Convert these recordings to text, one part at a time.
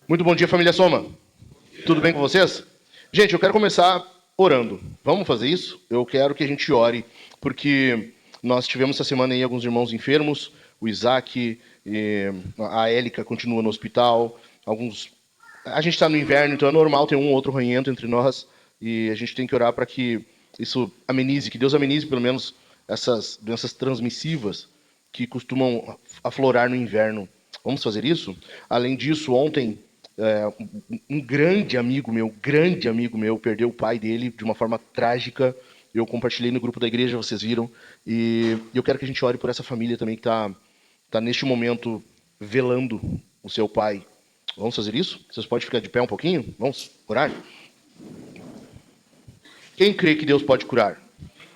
Muito bom dia, família Soma. Tudo bem com vocês? Gente, eu quero começar orando. Vamos fazer isso? Eu quero que a gente ore, porque nós tivemos essa semana aí alguns irmãos enfermos, o Isaac, a Élica continua no hospital, alguns... A gente está no inverno, então é normal ter um ou outro ranhento entre nós, e a gente tem que orar para que isso amenize, que Deus amenize pelo menos essas doenças transmissivas que costumam aflorar no inverno. Vamos fazer isso? Além disso, ontem um grande amigo meu, perdeu o pai dele de uma forma trágica. Eu compartilhei no grupo da igreja, vocês viram. E eu quero que a gente ore por essa família também que tá neste momento velando o seu pai. Vamos fazer isso? Vocês podem ficar de pé um pouquinho? Vamos orar? Quem crê que Deus pode curar?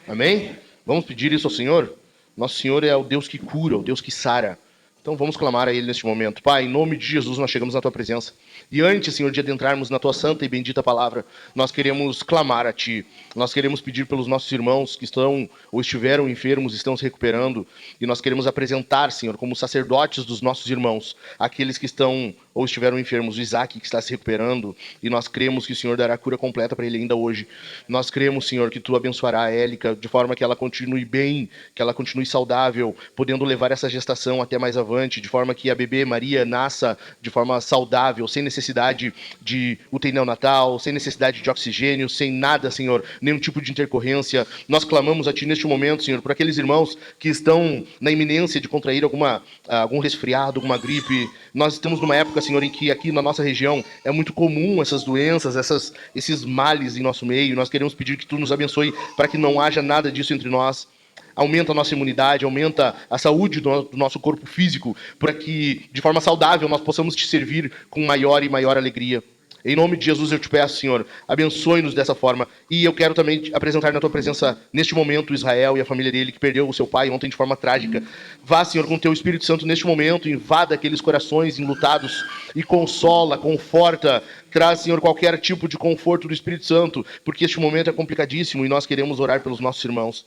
Amém? Vamos pedir isso ao Senhor? Nosso Senhor é o Deus que cura, o Deus que sara. Então vamos clamar a Ele neste momento. Pai, em nome de Jesus, nós chegamos na Tua presença. E antes, Senhor, de adentrarmos na Tua santa e bendita palavra, nós queremos clamar a Ti. Nós queremos pedir pelos nossos irmãos que estão ou estiveram enfermos, estão se recuperando. E nós queremos apresentar, Senhor, como sacerdotes dos nossos irmãos, aqueles que estão ou estiveram enfermos, o Isaac que está se recuperando. E nós cremos que o Senhor dará cura completa para ele ainda hoje. Nós cremos, Senhor, que Tu abençoará a Élica de forma que ela continue bem, que ela continue saudável, podendo levar essa gestação até mais avante, de forma que a bebê Maria nasça de forma saudável, sem necessidade de UTI neonatal, sem necessidade de oxigênio, sem nada, Senhor, nenhum tipo de intercorrência. Nós clamamos a Ti neste momento, Senhor, por aqueles irmãos que estão na iminência de contrair algum resfriado, alguma gripe. Nós estamos numa época, Senhor, em que aqui na nossa região é muito comum essas doenças, esses males em nosso meio. Nós queremos pedir que Tu nos abençoe para que não haja nada disso entre nós. Aumenta a nossa imunidade, aumenta a saúde do nosso corpo físico, para que, de forma saudável, nós possamos Te servir com maior e maior alegria. Em nome de Jesus eu Te peço, Senhor, abençoe-nos dessa forma. E eu quero também apresentar na Tua presença, neste momento, Israel e a família dele, que perdeu o seu pai ontem de forma trágica. Vá, Senhor, com o Teu Espírito Santo neste momento, invada aqueles corações enlutados e consola, conforta, traz, Senhor, qualquer tipo de conforto do Espírito Santo, porque este momento é complicadíssimo e nós queremos orar pelos nossos irmãos.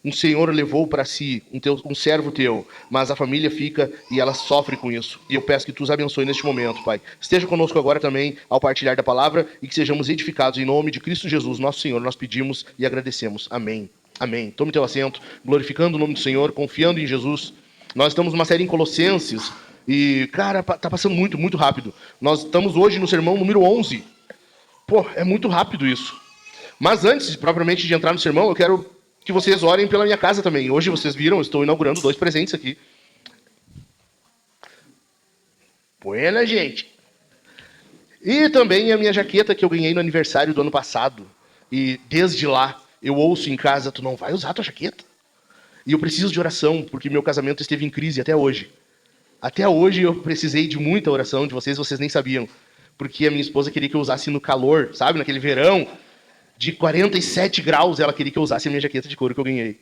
Um Senhor levou para si um servo Teu, mas a família fica e ela sofre com isso. E eu peço que Tu os abençoe neste momento, Pai. Esteja conosco agora também ao partilhar da palavra e que sejamos edificados em nome de Cristo Jesus, nosso Senhor. Nós pedimos e agradecemos. Amém. Amém. Tome teu assento, glorificando o nome do Senhor, confiando em Jesus. Nós estamos numa série em Colossenses e, cara, tá passando muito, muito rápido. Nós estamos hoje no sermão número 11. Pô, é muito rápido isso. Mas antes, propriamente, de entrar no sermão, eu quero que vocês orem pela minha casa também. Hoje vocês viram, eu estou inaugurando 2 presentes aqui. Buena, gente. E também a minha jaqueta que eu ganhei no aniversário do ano passado. E desde lá eu ouço em casa: tu não vai usar a tua jaqueta? E eu preciso de oração, porque meu casamento esteve em crise até hoje. Até hoje eu precisei de muita oração de vocês nem sabiam. Porque a minha esposa queria que eu usasse no calor, sabe? Naquele verão de 47 graus, ela queria que eu usasse a minha jaqueta de couro que eu ganhei.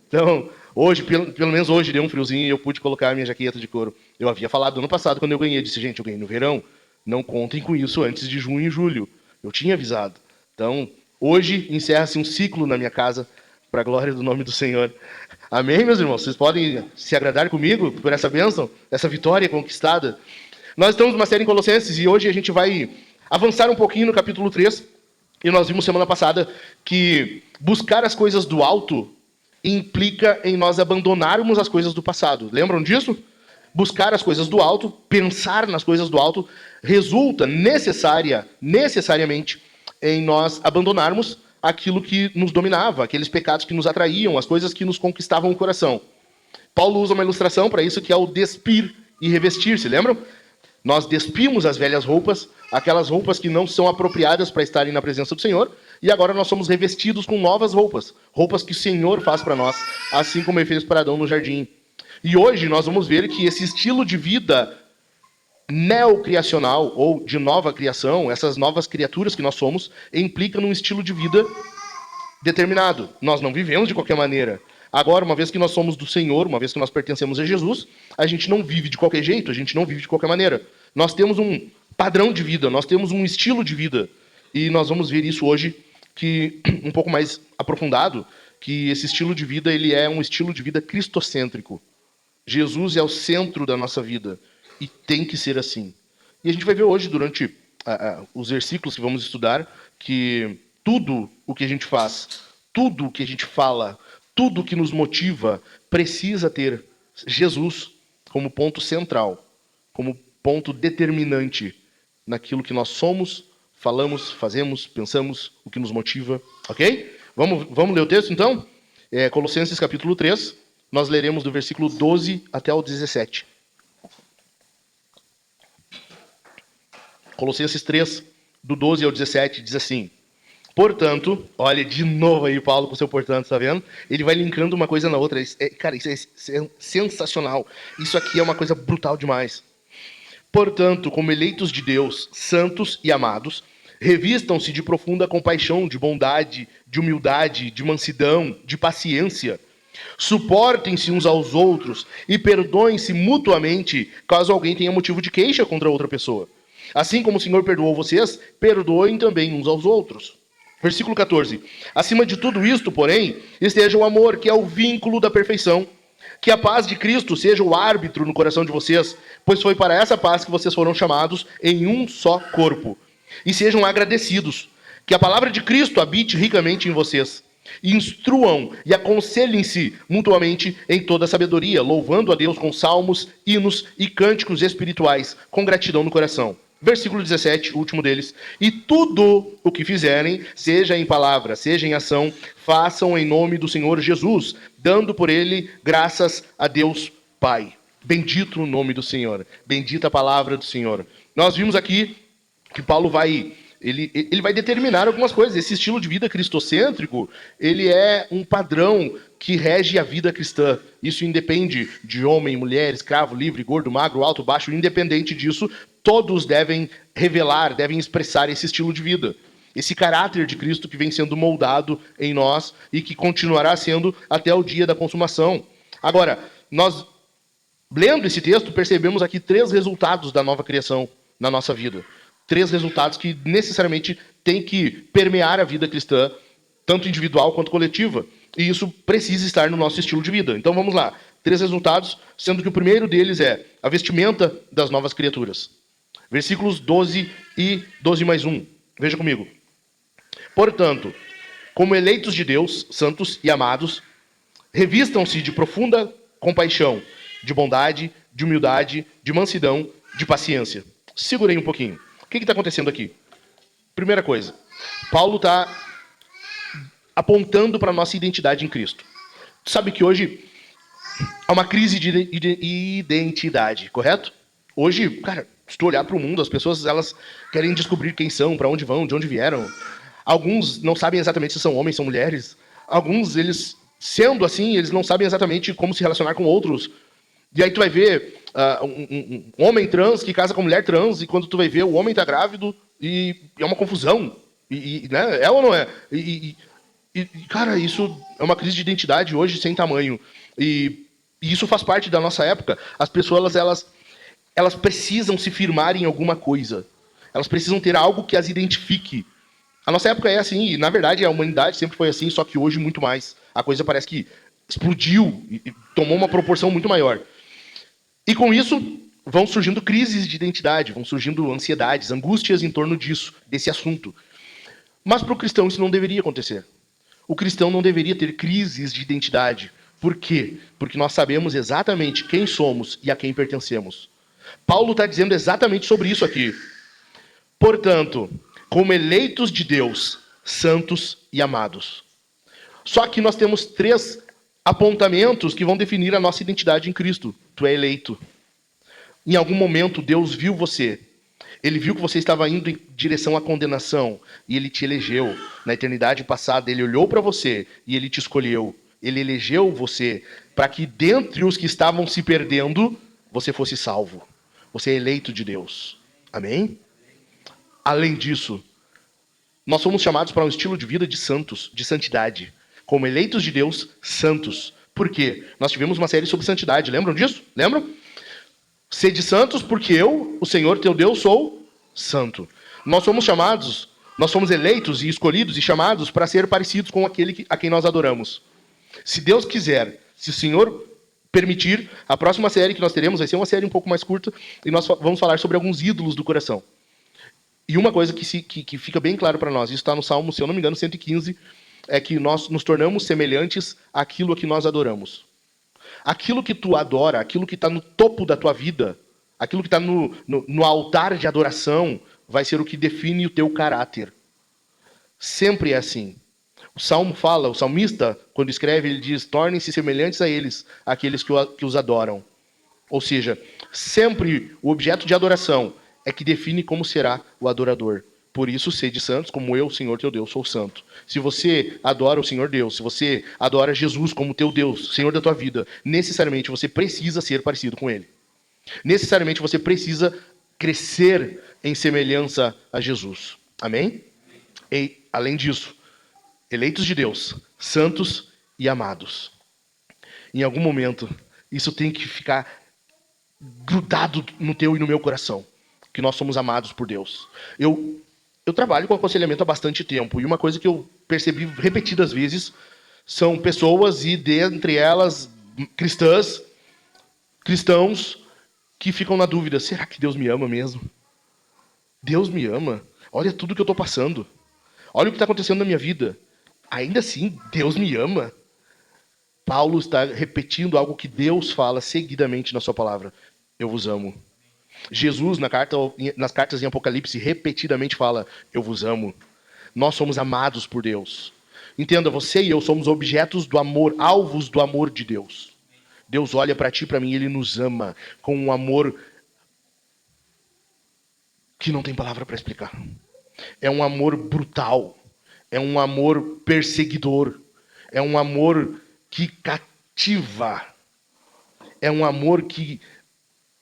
Então, hoje, pelo menos hoje, deu um friozinho e eu pude colocar a minha jaqueta de couro. Eu havia falado ano passado, quando eu ganhei, eu disse: gente, eu ganhei no verão, não contem com isso antes de junho e julho. Eu tinha avisado. Então, hoje, encerra-se um ciclo na minha casa, para a glória do nome do Senhor. Amém, meus irmãos? Vocês podem se agradar comigo por essa bênção, essa vitória conquistada? Nós estamos numa série em Colossenses e hoje a gente vai avançar um pouquinho no capítulo 3. E nós vimos semana passada que buscar as coisas do alto implica em nós abandonarmos as coisas do passado. Lembram disso? Buscar as coisas do alto, pensar nas coisas do alto, resulta necessariamente em nós abandonarmos aquilo que nos dominava, aqueles pecados que nos atraíam, as coisas que nos conquistavam o coração. Paulo usa uma ilustração para isso, que é o despir e revestir-se, lembram? Nós despimos as velhas roupas, aquelas roupas que não são apropriadas para estarem na presença do Senhor, e agora nós somos revestidos com novas roupas, roupas que o Senhor faz para nós, assim como Ele fez para Adão no jardim. E hoje nós vamos ver que esse estilo de vida neocriacional, ou de nova criação, essas novas criaturas que nós somos, implica num estilo de vida determinado. Nós não vivemos de qualquer maneira. Agora, uma vez que nós somos do Senhor, uma vez que nós pertencemos a Jesus, a gente não vive de qualquer jeito, a gente não vive de qualquer maneira. Nós temos um padrão de vida, nós temos um estilo de vida. E nós vamos ver isso hoje, que um pouco mais aprofundado, que esse estilo de vida ele é um estilo de vida cristocêntrico. Jesus é o centro da nossa vida e tem que ser assim. E a gente vai ver hoje, durante os versículos que vamos estudar, que tudo o que a gente faz, tudo o que a gente fala, tudo o que nos motiva, precisa ter Jesus como ponto central, como ponto determinante naquilo que nós somos, falamos, fazemos, pensamos, o que nos motiva, ok? Vamos ler o texto, então? Colossenses capítulo 3, nós leremos do versículo 12 até o 17. Colossenses 3, do 12 ao 17, diz assim: portanto, olha de novo aí Paulo com o seu portanto, tá vendo? Ele vai linkando uma coisa na outra. Cara, isso é sensacional. Isso aqui é uma coisa brutal demais. Portanto, como eleitos de Deus, santos e amados, revistam-se de profunda compaixão, de bondade, de humildade, de mansidão, de paciência. Suportem-se uns aos outros e perdoem-se mutuamente caso alguém tenha motivo de queixa contra outra pessoa. Assim como o Senhor perdoou vocês, perdoem também uns aos outros. Versículo 14. Acima de tudo isto, porém, esteja o amor, que é o vínculo da perfeição. Que a paz de Cristo seja o árbitro no coração de vocês, pois foi para essa paz que vocês foram chamados em um só corpo. E sejam agradecidos. Que a palavra de Cristo habite ricamente em vocês. Instruam e aconselhem-se mutuamente em toda sabedoria, louvando a Deus com salmos, hinos e cânticos espirituais, com gratidão no coração. Versículo 17, o último deles. E tudo o que fizerem, seja em palavra, seja em ação, façam em nome do Senhor Jesus, dando por ele graças a Deus Pai. Bendito o nome do Senhor. Bendita a palavra do Senhor. Nós vimos aqui que Paulo vai determinar algumas coisas. Esse estilo de vida cristocêntrico, ele é um padrão que rege a vida cristã. Isso independe de homem, mulher, escravo, livre, gordo, magro, alto, baixo. Independente disso, todos devem revelar, devem expressar esse estilo de vida. Esse caráter de Cristo que vem sendo moldado em nós e que continuará sendo até o dia da consumação. Agora, nós, lendo esse texto, percebemos aqui 3 resultados da nova criação na nossa vida. 3 resultados que necessariamente têm que permear a vida cristã, tanto individual quanto coletiva. E isso precisa estar no nosso estilo de vida. Então vamos lá. 3 resultados, sendo que o primeiro deles é a vestimenta das novas criaturas. Versículos 12 e 12 mais 1. Veja comigo. Portanto, como eleitos de Deus, santos e amados, revistam-se de profunda compaixão, de bondade, de humildade, de mansidão, de paciência. Segurei um pouquinho. O que está acontecendo aqui? Primeira coisa, Paulo está apontando para a nossa identidade em Cristo. Tu sabe que hoje há uma crise de identidade, correto? Hoje, cara, se tu olhar para o mundo, as pessoas elas querem descobrir quem são, para onde vão, de onde vieram. Alguns não sabem exatamente se são homens, são mulheres. Alguns, eles, sendo assim, eles não sabem exatamente como se relacionar com outros. E aí tu vai ver um homem trans que casa com mulher trans, e quando tu vai ver, o homem tá grávido, e é uma confusão. Né? É ou não é? Cara, isso é uma crise de identidade hoje sem tamanho. E isso faz parte da nossa época. As pessoas, elas precisam se firmar em alguma coisa. Elas precisam ter algo que as identifique. A nossa época é assim, e na verdade a humanidade sempre foi assim, só que hoje muito mais. A coisa parece que explodiu e tomou uma proporção muito maior. E com isso vão surgindo crises de identidade, vão surgindo ansiedades, angústias em torno disso, desse assunto. Mas para o cristão isso não deveria acontecer. O cristão não deveria ter crises de identidade. Por quê? Porque nós sabemos exatamente quem somos e a quem pertencemos. Paulo está dizendo exatamente sobre isso aqui. Portanto, como eleitos de Deus, santos e amados. Só que nós temos 3 apontamentos que vão definir a nossa identidade em Cristo. Tu é eleito. Em algum momento Deus viu você. Ele viu que você estava indo em direção à condenação e ele te elegeu. Na eternidade passada, ele olhou para você e ele te escolheu. Ele elegeu você para que dentre os que estavam se perdendo, você fosse salvo. Você é eleito de Deus. Amém? Além disso, nós somos chamados para um estilo de vida de santos, de santidade. Como eleitos de Deus, santos. Por quê? Nós tivemos uma série sobre santidade. Lembram disso? Lembram? Sede santos porque eu, o Senhor teu Deus, sou santo. Nós somos chamados, nós somos eleitos e escolhidos e chamados para ser parecidos com aquele a quem nós adoramos. Se Deus quiser, se o Senhor permitir, a próxima série que nós teremos vai ser uma série um pouco mais curta e nós vamos falar sobre alguns ídolos do coração. E uma coisa que fica bem claro para nós, isso está no Salmo, se eu não me engano, 115, é que nós nos tornamos semelhantes àquilo a que nós adoramos. Aquilo que tu adora, aquilo que está no topo da tua vida, aquilo que está no altar de adoração, vai ser o que define o teu caráter. Sempre é assim. O Salmo fala, o salmista, quando escreve, ele diz: tornem-se semelhantes a eles, aqueles que os adoram. Ou seja, sempre o objeto de adoração é que define como será o adorador. Por isso, sede santos, como eu, Senhor teu Deus, sou santo. Se você adora o Senhor Deus, se você adora Jesus como teu Deus, Senhor da tua vida, necessariamente você precisa ser parecido com Ele. Necessariamente você precisa crescer em semelhança a Jesus. Amém? E, além disso, eleitos de Deus, santos e amados. Em algum momento, isso tem que ficar grudado no teu e no meu coração, que nós somos amados por Deus. Eu trabalho com aconselhamento há bastante tempo, e uma coisa que eu percebi repetidas vezes são pessoas, e dentre elas cristãos, que ficam na dúvida: será que Deus me ama mesmo? Deus me ama? Olha tudo que eu estou passando. Olha o que está acontecendo na minha vida. Ainda assim, Deus me ama? Paulo está repetindo algo que Deus fala seguidamente na sua palavra: eu vos amo. Jesus, nas cartas em Apocalipse, repetidamente fala: eu vos amo. Nós somos amados por Deus. Entenda, você e eu somos objetos do amor, alvos do amor de Deus. Deus olha para ti e para mim, Ele nos ama com um amor que não tem palavra para explicar. É um amor brutal. É um amor perseguidor. É um amor que cativa. É um amor que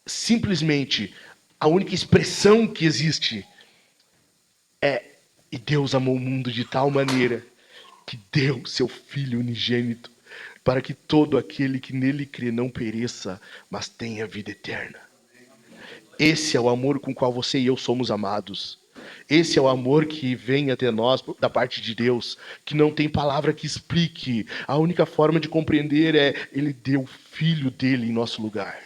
simplesmente a única expressão que existe é: e Deus amou o mundo de tal maneira que deu seu Filho unigênito, para que todo aquele que nele crê não pereça, mas tenha vida eterna. Esse é o amor com o qual você e eu somos amados. Esse é o amor que vem até nós da parte de Deus, que não tem palavra que explique. A única forma de compreender é: Ele deu o Filho dele em nosso lugar.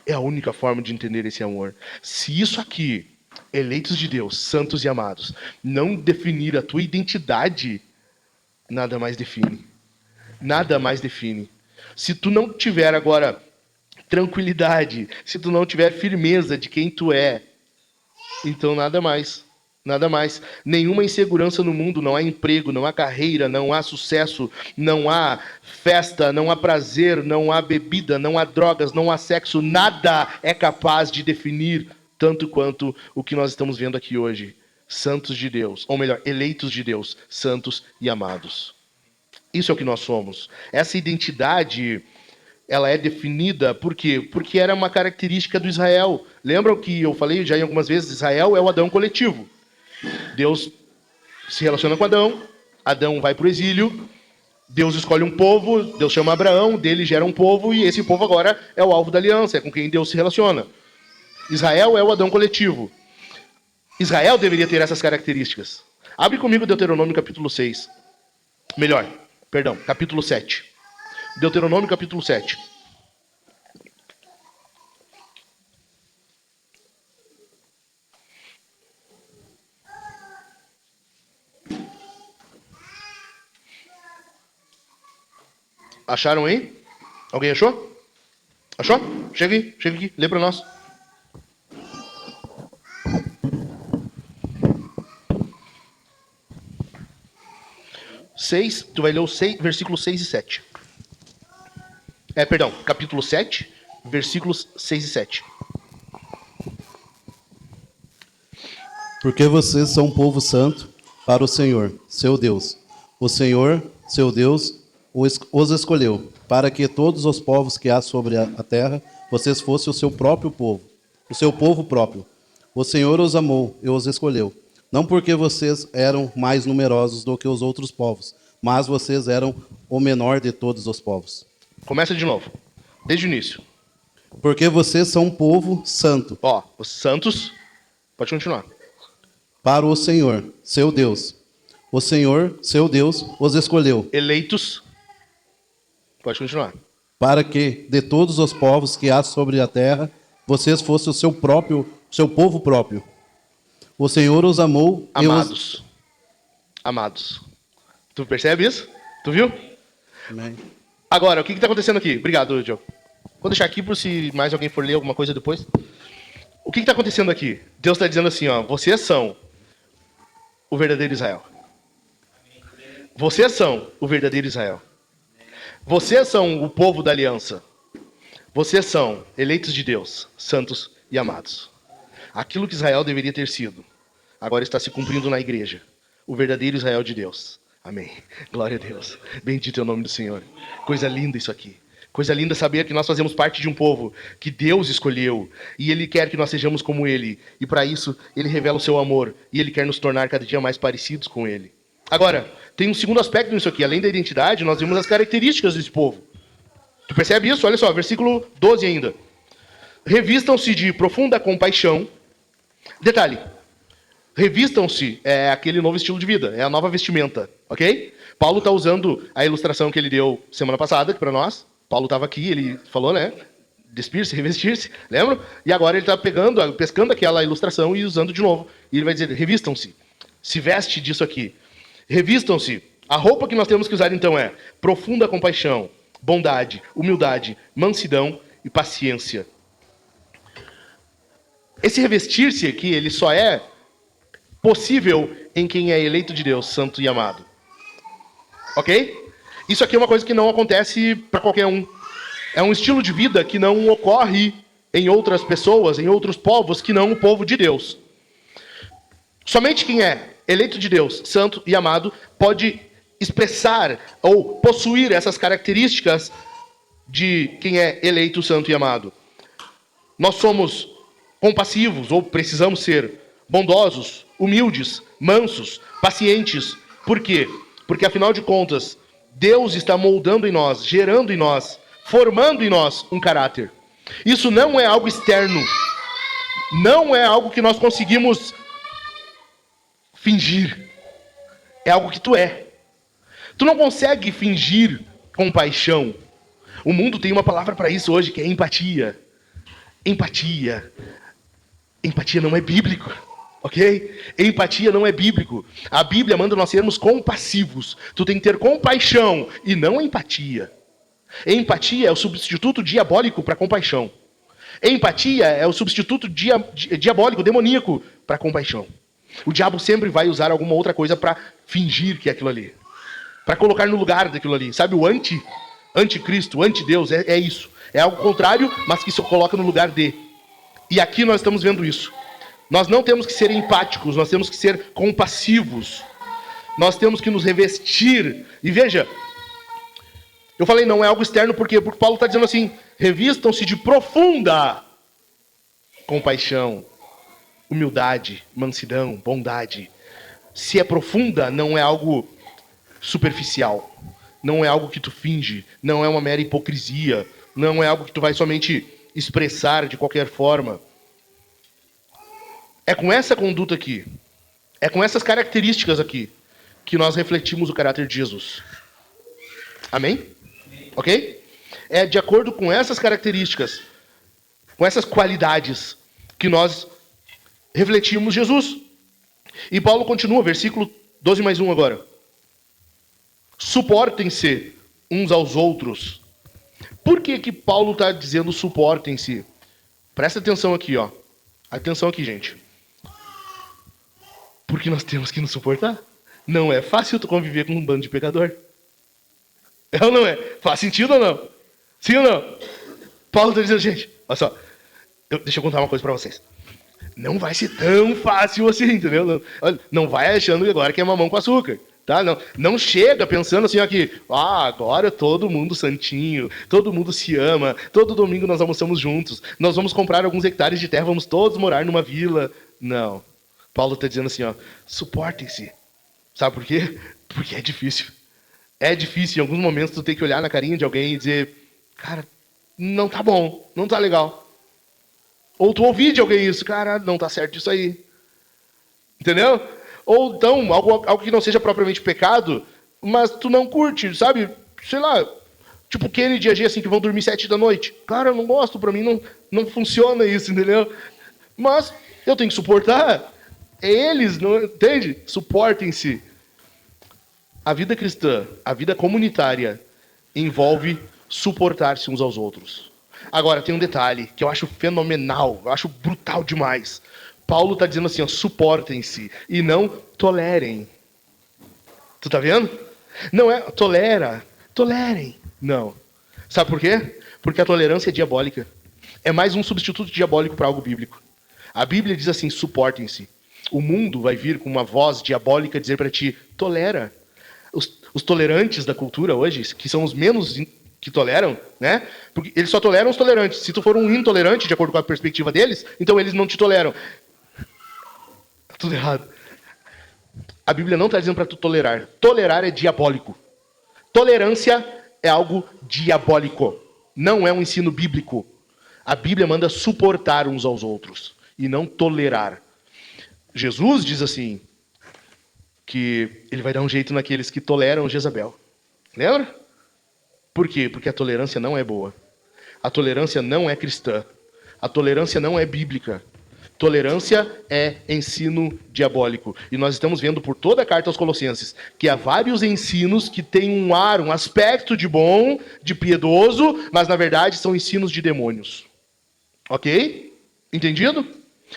É a única forma de entender esse amor. Se isso aqui, eleitos de Deus, santos e amados, não definir a tua identidade, nada mais define. Nada mais define. Se tu não tiver agora tranquilidade, se tu não tiver firmeza de quem tu é, então nada mais. Nada mais. Nenhuma insegurança no mundo, não há emprego, não há carreira, não há sucesso, não há festa, não há prazer, não há bebida, não há drogas, não há sexo. Nada é capaz de definir tanto quanto o que nós estamos vendo aqui hoje. Santos de Deus, ou melhor, eleitos de Deus, santos e amados. Isso é o que nós somos. Essa identidade, ela é definida por quê? Porque era uma característica do Israel. Lembram que eu falei já em algumas vezes, Israel é o Adão coletivo. Deus se relaciona com Adão, Adão vai para o exílio, Deus escolhe um povo, Deus chama Abraão, dele gera um povo, e esse povo agora é o alvo da aliança, é com quem Deus se relaciona. Israel é o Adão coletivo. Israel deveria ter essas características. Abre comigo Deuteronômio capítulo 6. Capítulo 7. Deuteronômio capítulo 7. Acharam aí? Alguém achou? Achou? Chega aqui, lê para nós. Tu vai ler o versículos 6 e 7. Capítulo 7, versículos 6 e 7. Porque vocês são um povo santo para o Senhor, seu Deus. O Senhor, seu Deus, os escolheu, para que todos os povos que há sobre a terra, vocês fossem o seu próprio povo, o seu povo próprio. O Senhor os amou e os escolheu, não porque vocês eram mais numerosos do que os outros povos, mas vocês eram o menor de todos os povos. Começa de novo, desde o início. Porque vocês são um povo santo. Os santos, pode continuar. Para o Senhor, seu Deus. O Senhor, seu Deus, os escolheu. Eleitos. Pode continuar. Para que de todos os povos que há sobre a terra, vocês fossem o seu povo próprio. O Senhor os amou Amados. Amados. Tu percebe isso? Tu viu? Amém. Agora, o que está acontecendo aqui? Obrigado, Diogo. Vou deixar aqui por se mais alguém for ler alguma coisa depois. O que está acontecendo aqui? Deus está dizendo assim, ó, vocês são o verdadeiro Israel. Vocês são o verdadeiro Israel. Vocês são o povo da aliança. Vocês são eleitos de Deus, santos e amados. Aquilo que Israel deveria ter sido, agora está se cumprindo na igreja. O verdadeiro Israel de Deus. Amém. Glória a Deus. Bendito é o nome do Senhor. Coisa linda isso aqui. Coisa linda saber que nós fazemos parte de um povo que Deus escolheu. E Ele quer que nós sejamos como Ele. E para isso, Ele revela o seu amor. E Ele quer nos tornar cada dia mais parecidos com Ele. Agora, tem um segundo aspecto nisso aqui. Além da identidade, nós vimos as características desse povo. Tu percebe isso? Olha só, versículo 12 ainda. Revistam-se de profunda compaixão. Detalhe. Revistam-se é aquele novo estilo de vida. É a nova vestimenta. Ok? Paulo está usando a ilustração que ele deu semana passada para nós. Paulo estava aqui, ele falou, né? Despir-se, revestir-se. Lembra? E agora ele está pescando aquela ilustração e usando de novo. E ele vai dizer, revistam-se. Se veste disso aqui. Revistam-se. A roupa que nós temos que usar então é profunda compaixão, bondade, humildade, mansidão e paciência. Esse revestir-se aqui, ele só é possível em quem é eleito de Deus, santo e amado. Ok? Isso aqui é uma coisa que não acontece para qualquer um. É um estilo de vida que não ocorre em outras pessoas, em outros povos, que não o povo de Deus. Somente quem é eleito de Deus, santo e amado, pode expressar ou possuir essas características de quem é eleito, santo e amado. Nós somos compassivos, ou precisamos ser bondosos, humildes, mansos, pacientes. Por quê? Porque, afinal de contas, Deus está moldando em nós, gerando em nós, formando em nós um caráter. Isso não é algo externo. Não é algo que nós conseguimos fingir. É algo que tu é. Tu não consegue fingir compaixão. O mundo tem uma palavra para isso hoje, que é empatia. Empatia. Empatia não é bíblico, ok? Empatia não é bíblico. A Bíblia manda nós sermos compassivos. Tu tem que ter compaixão e não empatia. Empatia é o substituto diabólico para compaixão. Empatia é o substituto diabólico, demoníaco para compaixão. O diabo sempre vai usar alguma outra coisa para fingir que é aquilo ali. Para colocar no lugar daquilo ali. Sabe o anticristo, antideus, é isso. É algo contrário, mas que se coloca no lugar de. E aqui nós estamos vendo isso. Nós não temos que ser empáticos, nós temos que ser compassivos. Nós temos que nos revestir. E veja, eu falei não é algo externo, por quê? Porque Paulo está dizendo assim, revistam-se de profunda compaixão, humildade, mansidão, bondade. Se é profunda, não é algo superficial. Não é algo que tu finge. Não é uma mera hipocrisia. Não é algo que tu vai somente expressar de qualquer forma. É com essa conduta aqui, é com essas características aqui, que nós refletimos o caráter de Jesus. Amém? Ok? É de acordo com essas características, com essas qualidades, que nós refletimos Jesus. E Paulo continua, versículo 12 mais 1 agora. Suportem-se uns aos outros. Por que Paulo está dizendo suportem-se? Presta atenção aqui, ó. Atenção aqui, gente. Porque nós temos que nos suportar. Não é fácil tu conviver com um bando de pecador. É ou não é? Faz sentido ou não? Sim ou não? Paulo está dizendo, gente, olha só. Deixa eu contar uma coisa para vocês. Não vai ser tão fácil assim, entendeu? Não vai achando agora que é mamão com açúcar. Tá? Não chega pensando assim, aqui, agora todo mundo santinho, todo mundo se ama, todo domingo nós almoçamos juntos, nós vamos comprar alguns hectares de terra, vamos todos morar numa vila. Não. Paulo está dizendo assim, ó, suportem-se. Sabe por quê? Porque é difícil. É difícil, em alguns momentos, tu tem que olhar na carinha de alguém e dizer, cara, não tá bom, não tá legal. Ou tu ouvir de alguém isso, cara, não tá certo isso aí. Entendeu? Ou então, algo que não seja propriamente pecado, mas tu não curte, sabe? Sei lá, Tipo, Kennedy e AG, assim, que vão dormir 7 da noite. Cara, eu não gosto, pra mim não funciona isso, entendeu? Mas eu tenho que suportar. É eles, não, entende? Suportem-se. A vida cristã, a vida comunitária, envolve suportar-se uns aos outros. Agora, tem um detalhe que eu acho fenomenal, eu acho brutal demais. Paulo está dizendo assim, ó, suportem-se e não tolerem. Tu tá vendo? Não é tolerem. Não. Sabe por quê? Porque a tolerância é diabólica. É mais um substituto diabólico para algo bíblico. A Bíblia diz assim, suportem-se. O mundo vai vir com uma voz diabólica dizer para ti, tolera. Os tolerantes da cultura hoje, que são os menos que toleram, né? Porque eles só toleram os tolerantes. Se tu for um intolerante, de acordo com a perspectiva deles, então eles não te toleram. Tá tudo errado. A Bíblia não está dizendo para tu tolerar. Tolerar é diabólico. Tolerância é algo diabólico. Não é um ensino bíblico. A Bíblia manda suportar uns aos outros e não tolerar. Jesus diz assim, que ele vai dar um jeito naqueles que toleram Jezabel. Lembra? Por quê? Porque a tolerância não é boa. A tolerância não é cristã. A tolerância não é bíblica. Tolerância é ensino diabólico. E nós estamos vendo por toda a carta aos Colossenses que há vários ensinos que têm um ar, um aspecto de bom, de piedoso, mas na verdade são ensinos de demônios. Ok? Entendido?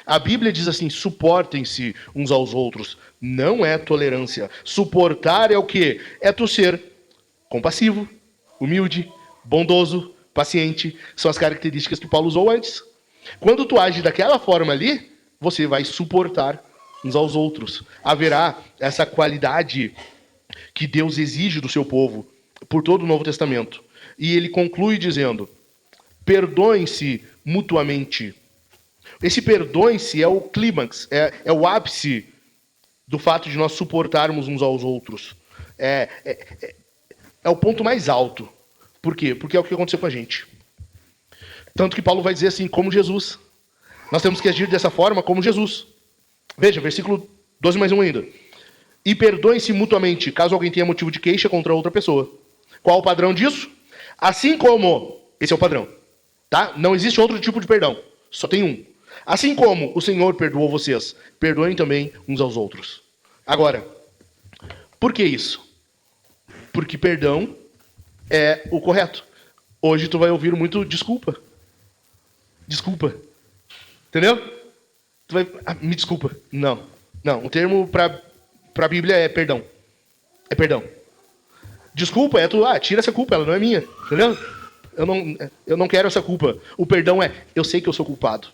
A Bíblia diz assim, suportem-se uns aos outros. Não é tolerância. Suportar é o quê? É tu ser compassivo, humilde, bondoso, paciente. São as características que Paulo usou antes. Quando tu age daquela forma ali, você vai suportar uns aos outros. Haverá essa qualidade que Deus exige do seu povo por todo o Novo Testamento. E ele conclui dizendo, perdoem-se mutuamente. Esse perdoem-se é o clímax, é o ápice do fato de nós suportarmos uns aos outros. É o ponto mais alto. Por quê? Porque é o que aconteceu com a gente. Tanto que Paulo vai dizer assim, como Jesus. Nós temos que agir dessa forma como Jesus. Veja, versículo 12 mais 1 ainda. E perdoem-se mutuamente, caso alguém tenha motivo de queixa contra outra pessoa. Qual o padrão disso? Assim como, esse é o padrão, tá? Não existe outro tipo de perdão, só tem um. Assim como o Senhor perdoou vocês, perdoem também uns aos outros. Agora, por que isso? Porque perdão é o correto. Hoje tu vai ouvir muito desculpa. Desculpa. Entendeu? Tu vai, me desculpa. Não. O termo para a Bíblia é perdão. É perdão. Desculpa é tu, tira essa culpa, ela não é minha. Entendeu? Eu não quero essa culpa. O perdão é, eu sei que eu sou culpado.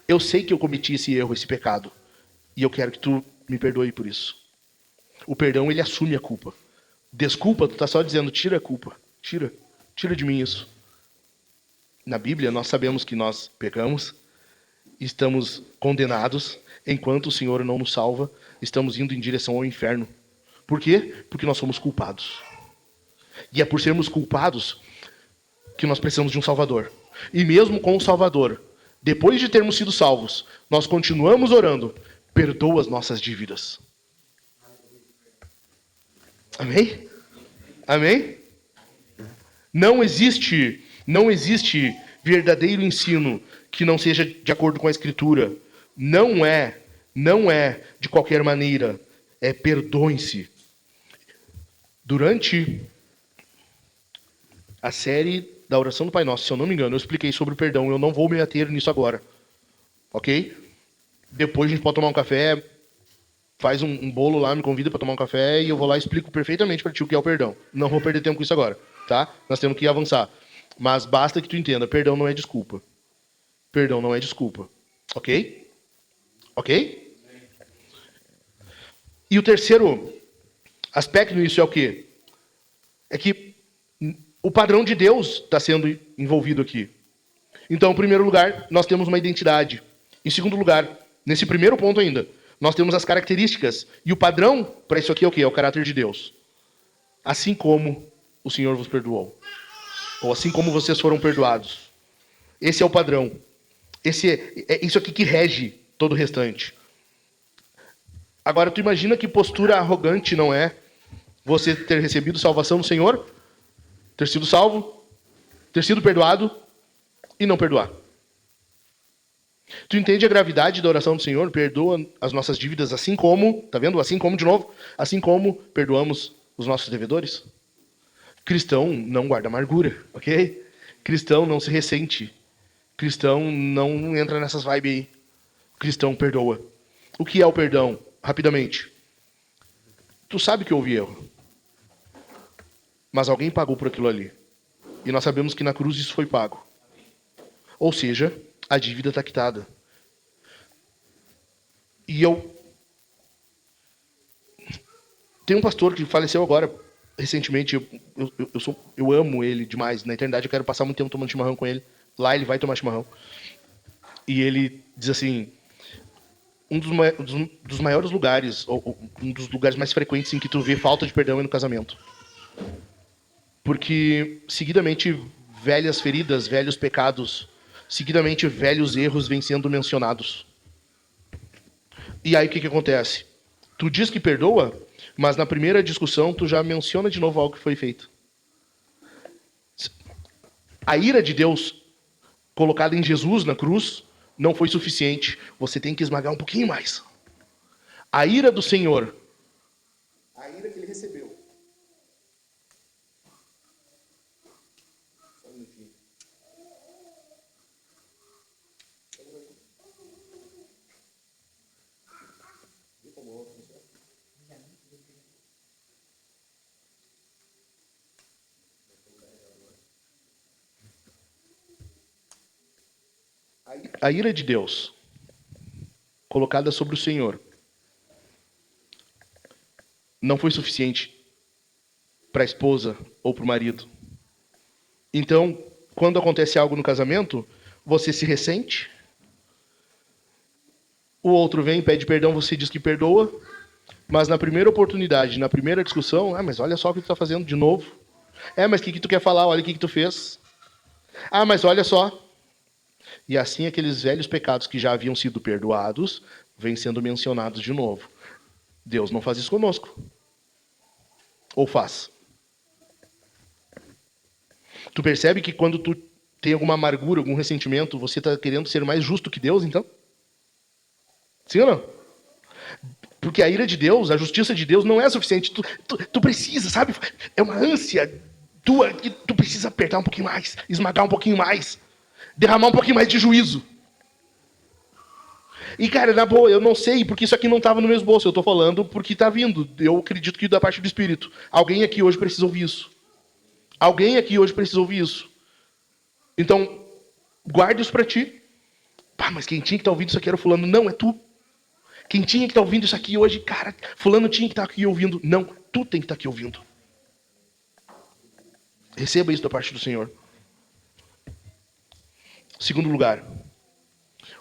Eu sei que eu cometi esse erro, esse pecado. E eu quero que tu me perdoe por isso. O perdão, ele assume a culpa. Desculpa, tu tá só dizendo, tira a culpa. Tira de mim isso. Na Bíblia, nós sabemos que nós pecamos, estamos condenados, enquanto o Senhor não nos salva, estamos indo em direção ao inferno. Por quê? Porque nós somos culpados. E é por sermos culpados que nós precisamos de um Salvador. E mesmo com o Salvador, depois de termos sido salvos, nós continuamos orando, perdoa as nossas dívidas. Amém? Amém? Não existe verdadeiro ensino que não seja de acordo com a Escritura. Não é de qualquer maneira. É perdoem-se. Durante a série da oração do Pai Nosso, se eu não me engano, eu expliquei sobre o perdão. Eu não vou me ater nisso agora. Ok? Depois a gente pode tomar um café, faz um bolo lá, me convida para tomar um café e eu vou lá e explico perfeitamente para ti o que é o perdão. Não vou perder tempo com isso agora, tá? Nós temos que avançar. Mas basta que tu entenda, perdão não é desculpa. Perdão não é desculpa. Ok? Ok? E o terceiro aspecto nisso é o quê? É que o padrão de Deus está sendo envolvido aqui. Então, em primeiro lugar, nós temos uma identidade. Em segundo lugar, nesse primeiro ponto ainda, nós temos as características. E o padrão para isso aqui é o quê? É o caráter de Deus. Assim como o Senhor vos perdoou. Ou assim como vocês foram perdoados. Esse é o padrão. É isso aqui que rege todo o restante. Agora, tu imagina que postura arrogante não é você ter recebido salvação do Senhor, Ter sido salvo, ter sido perdoado e não perdoar. Tu entende a gravidade da oração do Senhor? Perdoa as nossas dívidas assim como, tá vendo? Assim como, de novo, assim como perdoamos os nossos devedores. Cristão não guarda amargura, ok? Cristão não se ressente. Cristão não entra nessas vibes aí. Cristão perdoa. O que é o perdão? Rapidamente. Tu sabe que houve erro. Mas alguém pagou por aquilo ali. E nós sabemos que na cruz isso foi pago. Ou seja, a dívida está quitada. E tem um pastor que faleceu agora, recentemente. Eu amo ele demais. Na eternidade eu quero passar muito tempo tomando chimarrão com ele. Lá ele vai tomar chimarrão. E ele diz assim, um dos maiores lugares, ou um dos lugares mais frequentes em que tu vê falta de perdão é no casamento. Porque, seguidamente, velhas feridas, velhos pecados, seguidamente, velhos erros vêm sendo mencionados. E aí, o que acontece? Tu diz que perdoa, mas na primeira discussão, tu já menciona de novo algo que foi feito. A ira de Deus, colocada em Jesus na cruz, não foi suficiente. Você tem que esmagar um pouquinho mais. A ira do Senhor, a ira que ele recebeu. A ira de Deus, colocada sobre o Senhor, não foi suficiente para a esposa ou para o marido. Então, quando acontece algo no casamento, você se ressente, o outro vem, pede perdão, você diz que perdoa, mas na primeira oportunidade, na primeira discussão, mas olha só o que tu está fazendo de novo. Mas o que tu quer falar? Olha o que tu fez. Mas olha só. E assim aqueles velhos pecados que já haviam sido perdoados, vêm sendo mencionados de novo. Deus não faz isso conosco. Ou faz? Tu percebe que quando tu tem alguma amargura, algum ressentimento, você está querendo ser mais justo que Deus, então? Sim ou não? Porque a ira de Deus, a justiça de Deus não é suficiente. Tu precisa, sabe? É uma ânsia tua que tu precisa apertar um pouquinho mais, esmagar um pouquinho mais, derramar um pouquinho mais de juízo. E, cara, na boa, eu não sei, porque isso aqui não estava no meu esboço. Eu estou falando porque está vindo. Eu acredito que da parte do Espírito. Alguém aqui hoje precisa ouvir isso. Alguém aqui hoje precisa ouvir isso. Então, guarde isso para ti. Mas quem tinha que estar ouvindo isso aqui era o fulano. Não, é tu. Quem tinha que estar ouvindo isso aqui hoje, cara, fulano tinha que estar aqui ouvindo. Não, tu tem que estar aqui ouvindo. Receba isso da parte do Senhor. Segundo lugar.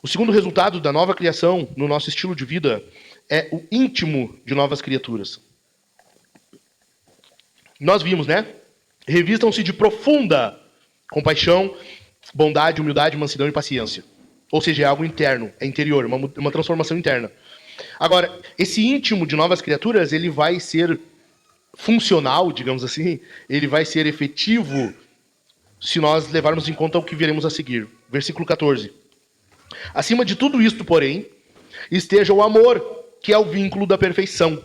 O segundo resultado da nova criação no nosso estilo de vida é o íntimo de novas criaturas. Nós vimos, né? Revistam-se de profunda compaixão, bondade, humildade, mansidão e paciência. Ou seja, é algo interno, é interior, uma transformação interna. Agora, esse íntimo de novas criaturas, ele vai ser funcional, digamos assim, ele vai ser efetivo se nós levarmos em conta o que veremos a seguir. Versículo 14. Acima de tudo isto, porém, esteja o amor, que é o vínculo da perfeição.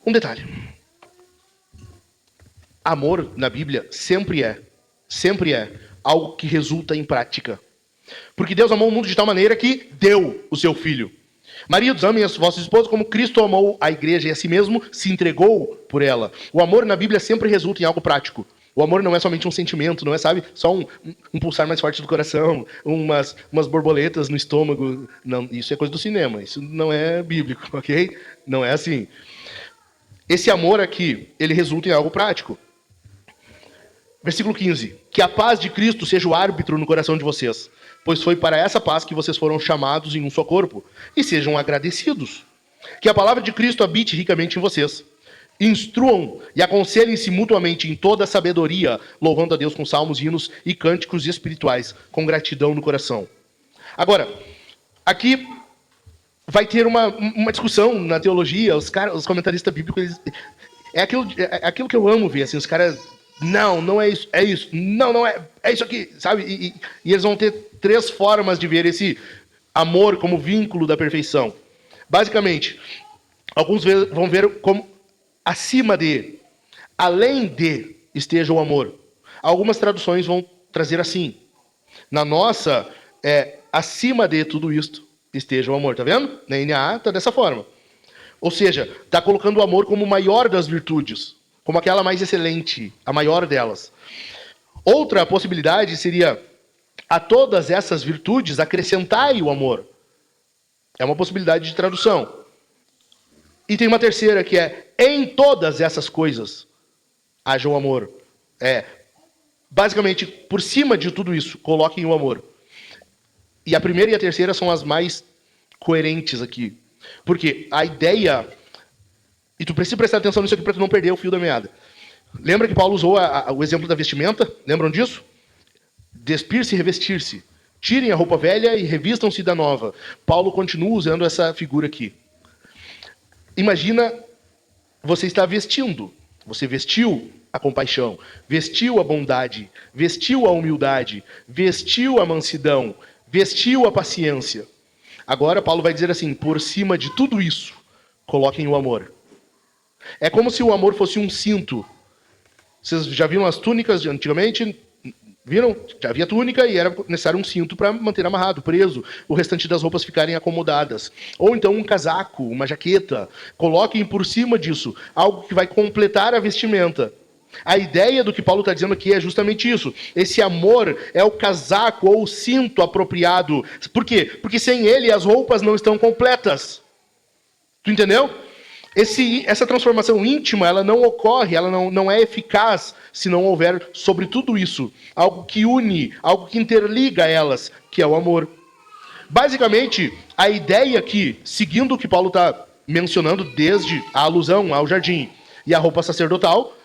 Um detalhe. Amor, na Bíblia, sempre é algo que resulta em prática. Porque Deus amou o mundo de tal maneira que deu o seu Filho. Maridos, amem as vossas esposas como Cristo amou a igreja e a si mesmo se entregou por ela. O amor na Bíblia sempre resulta em algo prático. O amor não é somente um sentimento, não é, sabe, só um pulsar mais forte do coração, umas borboletas no estômago. Não, isso é coisa do cinema, isso não é bíblico, ok? Não é assim. Esse amor aqui, ele resulta em algo prático. Versículo 15. Que a paz de Cristo seja o árbitro no coração de vocês, pois foi para essa paz que vocês foram chamados em um só corpo, e sejam agradecidos. Que a palavra de Cristo habite ricamente em vocês. Instruam e aconselhem-se mutuamente em toda a sabedoria, louvando a Deus com salmos, hinos e cânticos espirituais, com gratidão no coração. Agora, aqui vai ter uma discussão na teologia, os comentaristas bíblicos, É aquilo que eu amo ver, assim, os caras, não é isso, não é isso aqui, sabe? E eles vão ter 3 formas de ver esse amor como vínculo da perfeição. Basicamente, alguns vão ver como acima de, além de, esteja o amor. Algumas traduções vão trazer assim. Na nossa, acima de tudo isto esteja o amor, tá vendo? Na NAA tá dessa forma. Ou seja, tá colocando o amor como o maior das virtudes, como aquela mais excelente, a maior delas. Outra possibilidade seria a todas essas virtudes acrescentai o amor. É uma possibilidade de tradução. E tem uma terceira que é em todas essas coisas haja o amor. Basicamente, por cima de tudo isso, coloquem o amor. E a primeira e a terceira são as mais coerentes aqui. Porque a ideia... E tu precisa prestar atenção nisso aqui para tu não perder o fio da meada. Lembra que Paulo usou o exemplo da vestimenta? Lembram disso? Despir-se e revestir-se. Tirem a roupa velha e revistam-se da nova. Paulo continua usando essa figura aqui. Imagina você está vestindo. Você vestiu a compaixão, vestiu a bondade, vestiu a humildade, vestiu a mansidão, vestiu a paciência. Agora Paulo vai dizer assim, por cima de tudo isso, coloquem o amor. É como se o amor fosse um cinto. Vocês já viram as túnicas de antigamente? Viram? Já havia túnica e era necessário um cinto para manter amarrado, preso, o restante das roupas ficarem acomodadas. Ou então um casaco, uma jaqueta. Coloquem por cima disso algo que vai completar a vestimenta. A ideia do que Paulo está dizendo aqui é justamente isso. Esse amor é o casaco ou o cinto apropriado. Por quê? Porque sem ele as roupas não estão completas. Tu entendeu? Essa transformação íntima, ela não ocorre, ela não é eficaz se não houver sobre tudo isso algo que une, algo que interliga elas, que é o amor. Basicamente, a ideia aqui, seguindo o que Paulo está mencionando desde a alusão ao jardim e a roupa sacerdotal,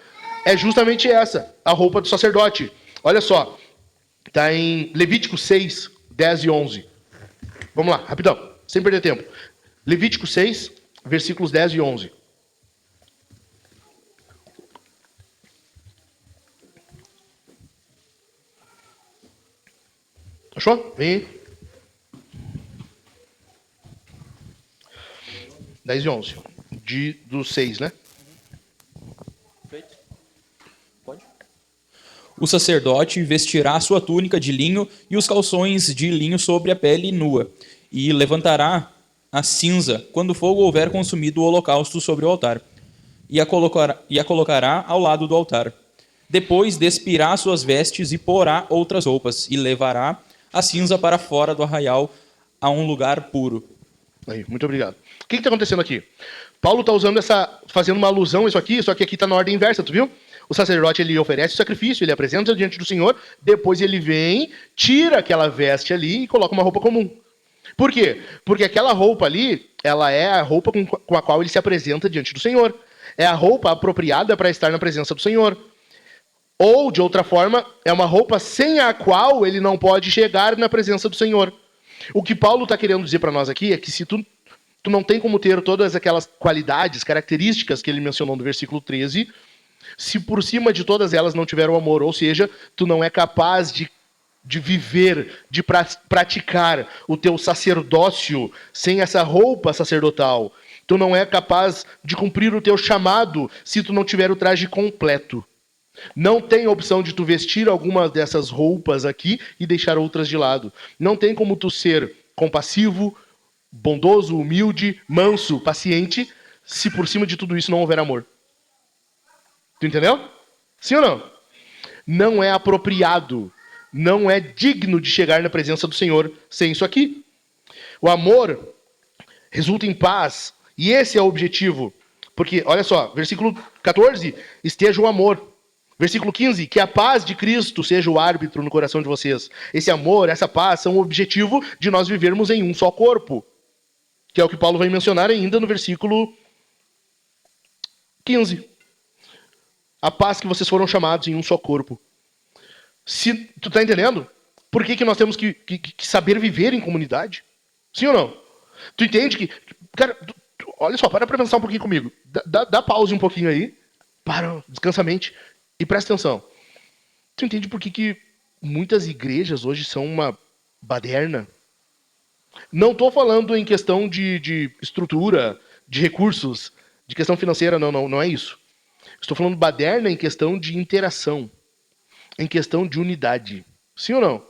é justamente essa, a roupa do sacerdote. Olha só, está em Levítico 6, 10 e 11. Vamos lá, rapidão, sem perder tempo. Levítico 6, versículos 10 e 11. Achou? Vem aí. 10 e 11. Do 6, né? O sacerdote vestirá a sua túnica de linho e os calções de linho sobre a pele nua, e levantará a cinza quando o fogo houver consumido o holocausto sobre o altar, e a colocará ao lado do altar. Depois despirá suas vestes e porá outras roupas, e levará a cinza para fora do arraial a um lugar puro. Aí, muito obrigado. O que está acontecendo aqui? Paulo está fazendo uma alusão a isso aqui, só que aqui está na ordem inversa, tu viu? O sacerdote, ele oferece o sacrifício, ele apresenta diante do Senhor, depois ele vem, tira aquela veste ali e coloca uma roupa comum. Por quê? Porque aquela roupa ali, ela é a roupa com a qual ele se apresenta diante do Senhor. É a roupa apropriada para estar na presença do Senhor. Ou, de outra forma, é uma roupa sem a qual ele não pode chegar na presença do Senhor. O que Paulo está querendo dizer para nós aqui é que se tu não tem como ter todas aquelas qualidades, características que ele mencionou no versículo 13, se por cima de todas elas não tiver o amor, ou seja, tu não é capaz de viver, de praticar o teu sacerdócio sem essa roupa sacerdotal. Tu não é capaz de cumprir o teu chamado se tu não tiver o traje completo. Não tem opção de tu vestir alguma dessas roupas aqui e deixar outras de lado. Não tem como tu ser compassivo, bondoso, humilde, manso, paciente, se por cima de tudo isso não houver amor. Tu entendeu? Sim ou não? Não é apropriado, não é digno de chegar na presença do Senhor sem isso aqui. O amor resulta em paz, e esse é o objetivo. Porque, olha só, versículo 14, esteja o amor. Versículo 15, que a paz de Cristo seja o árbitro no coração de vocês. Esse amor, essa paz são o objetivo de nós vivermos em um só corpo. Que é o que Paulo vai mencionar ainda no versículo 15. A paz que vocês foram chamados em um só corpo. Tu tá entendendo? Por que nós temos que saber viver em comunidade? Sim ou não? Tu entende que... Cara, olha só, para pensar um pouquinho comigo. Dá pause um pouquinho aí. Para, descansa a mente e presta atenção. Tu entende por que muitas igrejas hoje são uma baderna? Não estou falando em questão de estrutura, de recursos, de questão financeira, não é isso. Estou falando baderna em questão de interação, em questão de unidade. Sim ou não?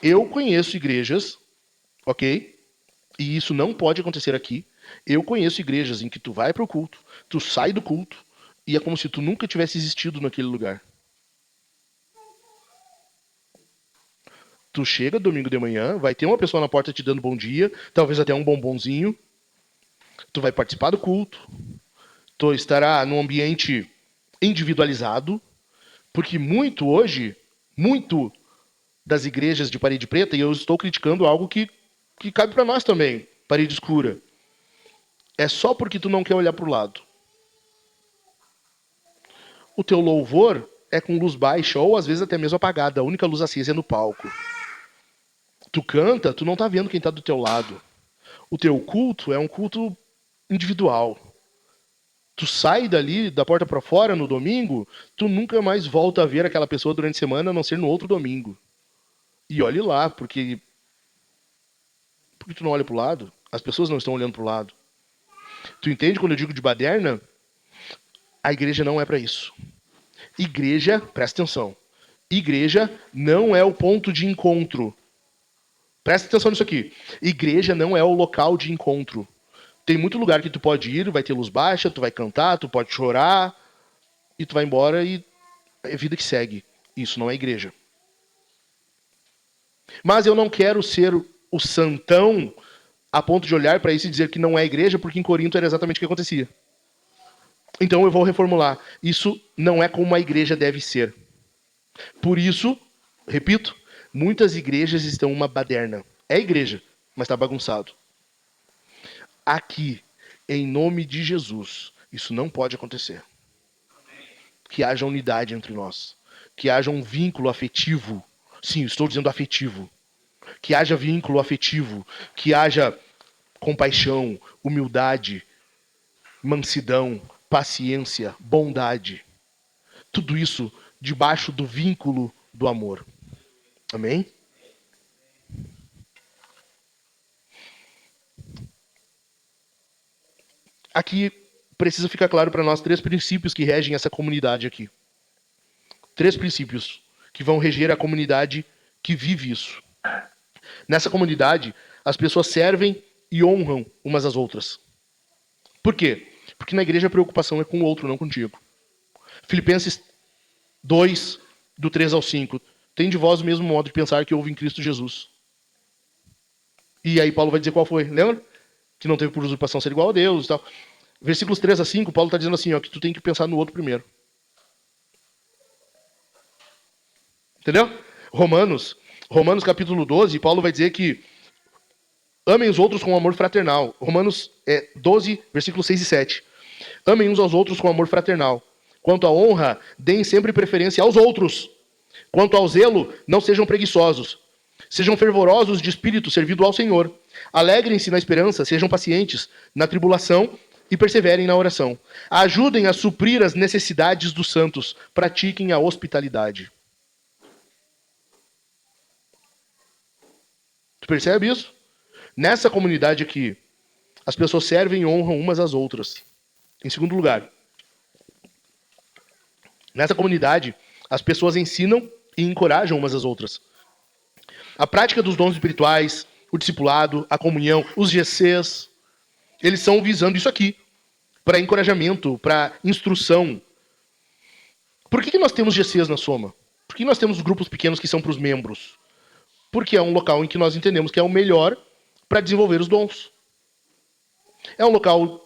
Eu conheço igrejas, ok? E isso não pode acontecer aqui. Eu conheço igrejas em que tu vai para o culto, tu sai do culto, e é como se tu nunca tivesse existido naquele lugar. Tu chega domingo de manhã, vai ter uma pessoa na porta te dando bom dia, talvez até um bombonzinho. Tu vai participar do culto. Tu estará num ambiente individualizado, porque muito das igrejas de parede preta, e eu estou criticando algo que cabe para nós também, parede escura. É só porque tu não quer olhar para o lado. O teu louvor é com luz baixa ou às vezes até mesmo apagada. A única luz acesa é no palco. Tu canta, tu não tá vendo quem tá do teu lado. O teu culto é um culto individual. Tu sai dali, da porta para fora no domingo, tu nunca mais volta a ver aquela pessoa durante a semana, a não ser no outro domingo. E olhe lá, porque tu não olha pro lado? As pessoas não estão olhando pro lado. Tu entende quando eu digo de baderna? A igreja não é para isso. Igreja, presta atenção. Igreja não é o ponto de encontro. Presta atenção nisso aqui. Igreja não é o local de encontro. Tem muito lugar que tu pode ir, vai ter luz baixa, tu vai cantar, tu pode chorar, e tu vai embora e é vida que segue. Isso não é igreja. Mas eu não quero ser o santão a ponto de olhar para isso e dizer que não é igreja, porque em Corinto era exatamente o que acontecia. Então eu vou reformular. Isso não é como uma igreja deve ser. Por isso, repito, muitas igrejas estão uma baderna. É igreja, mas está bagunçado. Aqui, em nome de Jesus, isso não pode acontecer. Que haja unidade entre nós. Que haja um vínculo afetivo. Sim, estou dizendo afetivo. Que haja vínculo afetivo. Que haja compaixão, humildade, mansidão, paciência, bondade. Tudo isso debaixo do vínculo do amor. Amém? Aqui precisa ficar claro para nós 3 princípios que regem essa comunidade aqui. 3 princípios que vão reger a comunidade que vive isso. Nessa comunidade, as pessoas servem e honram umas às outras. Por quê? Porque na igreja a preocupação é com o outro, não contigo. Filipenses 2, do 3 ao 5. Tem de vós o mesmo modo de pensar que houve em Cristo Jesus. E aí Paulo vai dizer qual foi. Lembra? Que não teve por usurpação ser igual a Deus e tal. Versículos 3 a 5, Paulo está dizendo assim, ó, que tu tem que pensar no outro primeiro. Entendeu? Romanos capítulo 12, Paulo vai dizer que amem os outros com amor fraternal. Romanos 12, versículos 6 e 7. Amem uns aos outros com amor fraternal. Quanto à honra, deem sempre preferência aos outros. Quanto ao zelo, não sejam preguiçosos. Sejam fervorosos de espírito, servindo ao Senhor. Alegrem-se na esperança, sejam pacientes na tribulação e perseverem na oração. Ajudem a suprir as necessidades dos santos. Pratiquem a hospitalidade. Tu percebe isso? Nessa comunidade aqui, as pessoas servem e honram umas às outras. Em segundo lugar, nessa comunidade, as pessoas ensinam e encorajam umas às outras. A prática dos dons espirituais, o discipulado, a comunhão, os GCs, eles são visando isso aqui, para encorajamento, para instrução. Por que nós temos GCs na Soma? Por que nós temos grupos pequenos que são para os membros? Porque é um local em que nós entendemos que é o melhor para desenvolver os dons. É um local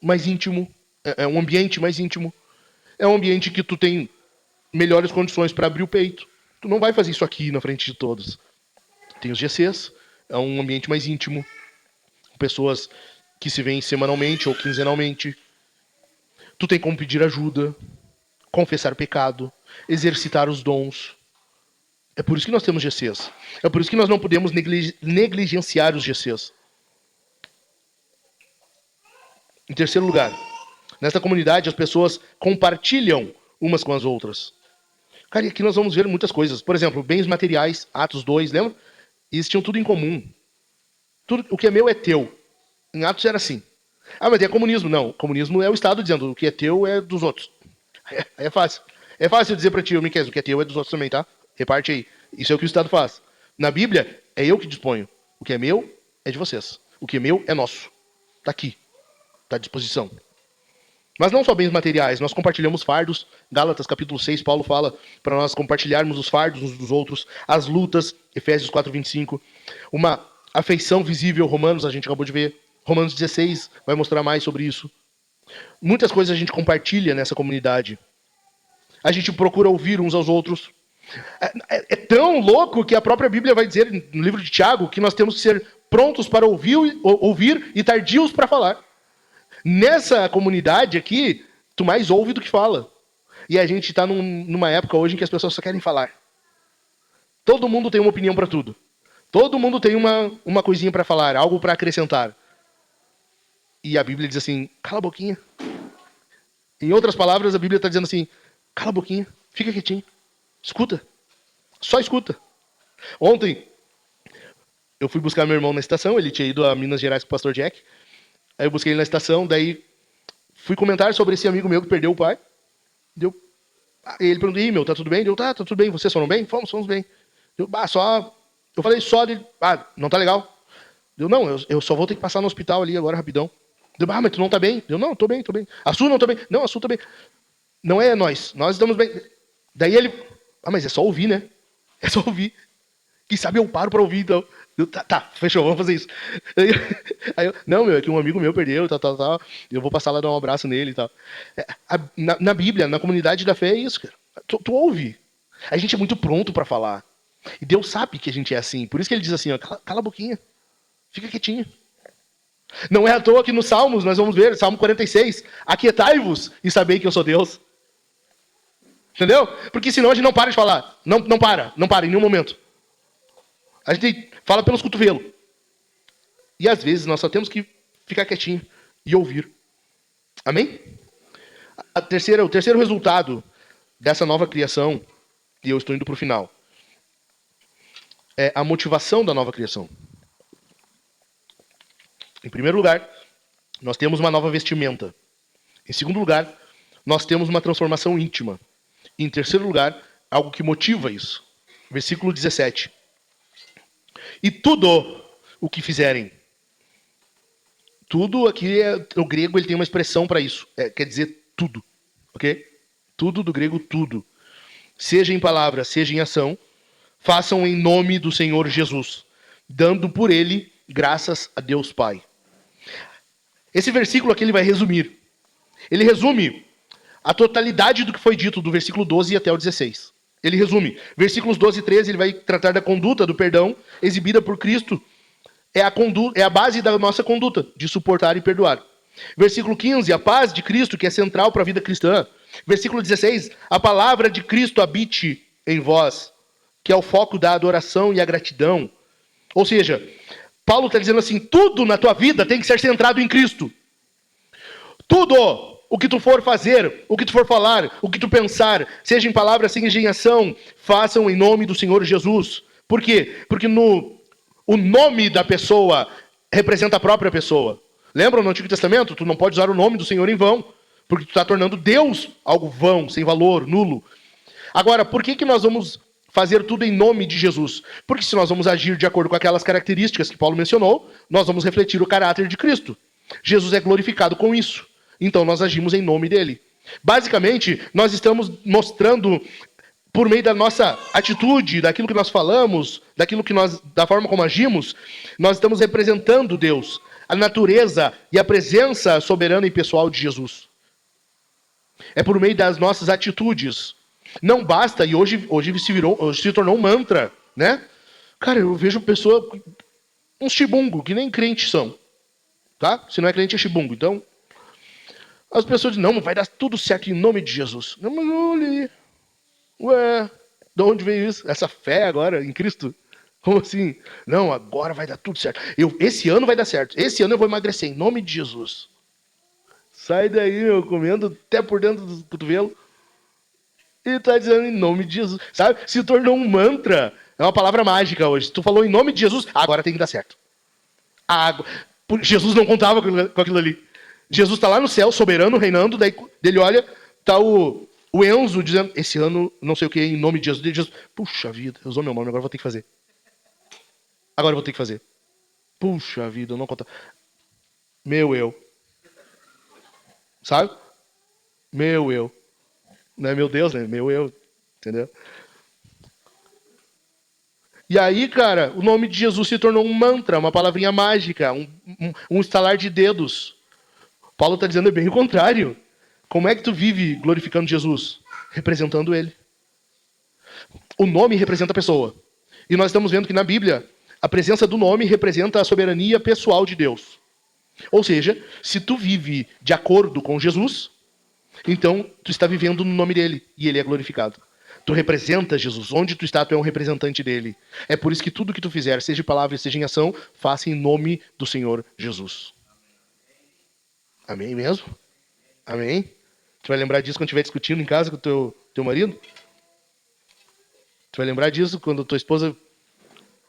mais íntimo, é um ambiente mais íntimo, é um ambiente que tu tem melhores condições para abrir o peito. Tu não vai fazer isso aqui na frente de todos. Tem os GCs, é um ambiente mais íntimo, com pessoas que se veem semanalmente ou quinzenalmente. Tu tem como pedir ajuda, confessar pecado, exercitar os dons. É por isso que nós temos GCs. É por isso que nós não podemos negligenciar os GCs. Em terceiro lugar, Nessa comunidade, as pessoas compartilham umas com as outras. Cara, e aqui nós vamos ver muitas coisas. Por exemplo, bens materiais, Atos 2, lembra? Eles tinham tudo em comum. Tudo, o que é meu é teu. Em Atos era assim. Ah, mas é comunismo. Não, comunismo é o Estado dizendo o que é teu é dos outros. É fácil. É fácil dizer para ti, Miquel, o que é teu é dos outros também, tá? Reparte aí. Isso é o que o Estado faz. Na Bíblia, é eu que disponho. O que é meu é de vocês. O que é meu é nosso. Tá aqui. Tá à disposição. Mas não só bens materiais, nós compartilhamos fardos. Gálatas capítulo 6, Paulo fala para nós compartilharmos os fardos uns dos outros, as lutas, Efésios 4:25. Uma afeição visível, Romanos, a gente acabou de ver. Romanos 16 vai mostrar mais sobre isso. Muitas coisas a gente compartilha nessa comunidade. A gente procura ouvir uns aos outros. É tão louco que a própria Bíblia vai dizer no livro de Tiago que nós temos que ser prontos para ouvir e tardios para falar. Nessa comunidade aqui, tu mais ouve do que fala. E a gente está numa época hoje em que as pessoas só querem falar. Todo mundo tem uma opinião para tudo. Todo mundo tem uma coisinha para falar, algo para acrescentar. E a Bíblia diz assim, cala a boquinha. Em outras palavras, a Bíblia está dizendo assim, cala a boquinha, fica quietinho. Escuta. Só escuta. Ontem, eu fui buscar meu irmão na estação, ele tinha ido a Minas Gerais com o pastor Jack. Aí eu busquei ele na estação, daí fui comentar sobre esse amigo meu que perdeu o pai. Deu. Aí ele perguntou, meu, tá tudo bem? Deu, tá tudo bem, vocês foram bem? Fomos bem. Deu, só... Eu falei só dele, não tá legal. Deu, não, eu só vou ter que passar no hospital ali agora, rapidão. Deu, mas tu não tá bem? Deu, não, tô bem. A Su não tá bem? Não, a Su tá bem. Não é nós estamos bem. Daí ele, mas é só ouvir, né? É só ouvir. Quem sabe eu paro pra ouvir, então. Eu, tá, fechou, vamos fazer isso. Aí eu, não, é que um amigo meu perdeu, tal. Eu vou passar lá dar um abraço nele e tal. Na Bíblia, na comunidade da fé é isso, cara. Tu ouve. A gente é muito pronto pra falar. E Deus sabe que a gente é assim. Por isso que ele diz assim, ó, cala a boquinha. Fica quietinho. Não é à toa que nos Salmos, nós vamos ver, Salmo 46, aquietai-vos e sabei que eu sou Deus. Entendeu? Porque senão a gente não para de falar. Não para em nenhum momento. A gente fala pelos cotovelos. E às vezes nós só temos que ficar quietinho e ouvir. Amém? O terceiro resultado dessa nova criação, e eu estou indo para o final, é a motivação da nova criação. Em primeiro lugar, nós temos uma nova vestimenta. Em segundo lugar, nós temos uma transformação íntima. E em terceiro lugar, algo que motiva isso. Versículo 17. E tudo o que fizerem. Tudo aqui, o grego ele tem uma expressão para isso. Quer dizer tudo. Ok? Tudo do grego, tudo. Seja em palavra, seja em ação, façam em nome do Senhor Jesus, dando por ele graças a Deus Pai. Esse versículo aqui ele vai resumir. Ele resume a totalidade do que foi dito do versículo 12 até o 16. Ele resume. Versículos 12 e 13 ele vai tratar da conduta do perdão exibida por Cristo. É a base da nossa conduta, de suportar e perdoar. Versículo 15, a paz de Cristo, que é central para a vida cristã. Versículo 16, a palavra de Cristo habite em vós, que é o foco da adoração e a gratidão. Ou seja, Paulo está dizendo assim, tudo na tua vida tem que ser centrado em Cristo. Tudo o que tu for fazer, o que tu for falar, o que tu pensar, seja em palavra, seja em ação, façam em nome do Senhor Jesus. Por quê? Porque o nome da pessoa representa a própria pessoa. Lembra no Antigo Testamento? Tu não pode usar o nome do Senhor em vão, porque tu está tornando Deus algo vão, sem valor, nulo. Agora, por que nós vamos fazer tudo em nome de Jesus? Porque se nós vamos agir de acordo com aquelas características que Paulo mencionou, nós vamos refletir o caráter de Cristo. Jesus é glorificado com isso. Então nós agimos em nome dele. Basicamente, nós estamos mostrando, por meio da nossa atitude, daquilo que nós falamos, da forma como agimos, nós estamos representando Deus, a natureza e a presença soberana e pessoal de Jesus. É por meio das nossas atitudes. Não basta, e hoje se tornou um mantra, né? Cara, eu vejo um chibungo, que nem crentes são. Tá? Se não é crente, é chibungo. Então, as pessoas dizem, não, vai dar tudo certo em nome de Jesus. Não, mas olha, ué, de onde veio isso? Essa fé agora em Cristo? Como assim? Não, agora vai dar tudo certo. Esse ano vai dar certo. Esse ano eu vou emagrecer em nome de Jesus. Sai daí, meu, comendo até por dentro do cotovelo. E tá dizendo em nome de Jesus. Sabe? Se tornou um mantra. É uma palavra mágica hoje. Se tu falou em nome de Jesus, agora tem que dar certo. Jesus não contava com aquilo ali. Jesus está lá no céu, soberano, reinando. Daí ele olha, tá o Enzo dizendo, esse ano, não sei o que, em nome de Jesus. Jesus, puxa vida, usou meu nome, agora vou ter que fazer. Agora eu vou ter que fazer. Puxa vida, eu não contava. Meu eu. Sabe? Meu eu. Não é meu Deus, né? Meu eu. Entendeu? E aí, cara, o nome de Jesus se tornou um mantra, uma palavrinha mágica, um estalar de dedos. Paulo está dizendo bem o contrário. Como é que tu vive glorificando Jesus? Representando ele. O nome representa a pessoa. E nós estamos vendo que na Bíblia, a presença do nome representa a soberania pessoal de Deus. Ou seja, se tu vive de acordo com Jesus, então tu está vivendo no nome dele e ele é glorificado. Tu representa Jesus. Onde tu está, tu é um representante dele. É por isso que tudo que tu fizer, seja em palavra, seja em ação, faça em nome do Senhor Jesus. Amém mesmo? Amém? Tu vai lembrar disso quando estiver discutindo em casa com o teu marido? Tu vai lembrar disso quando tua esposa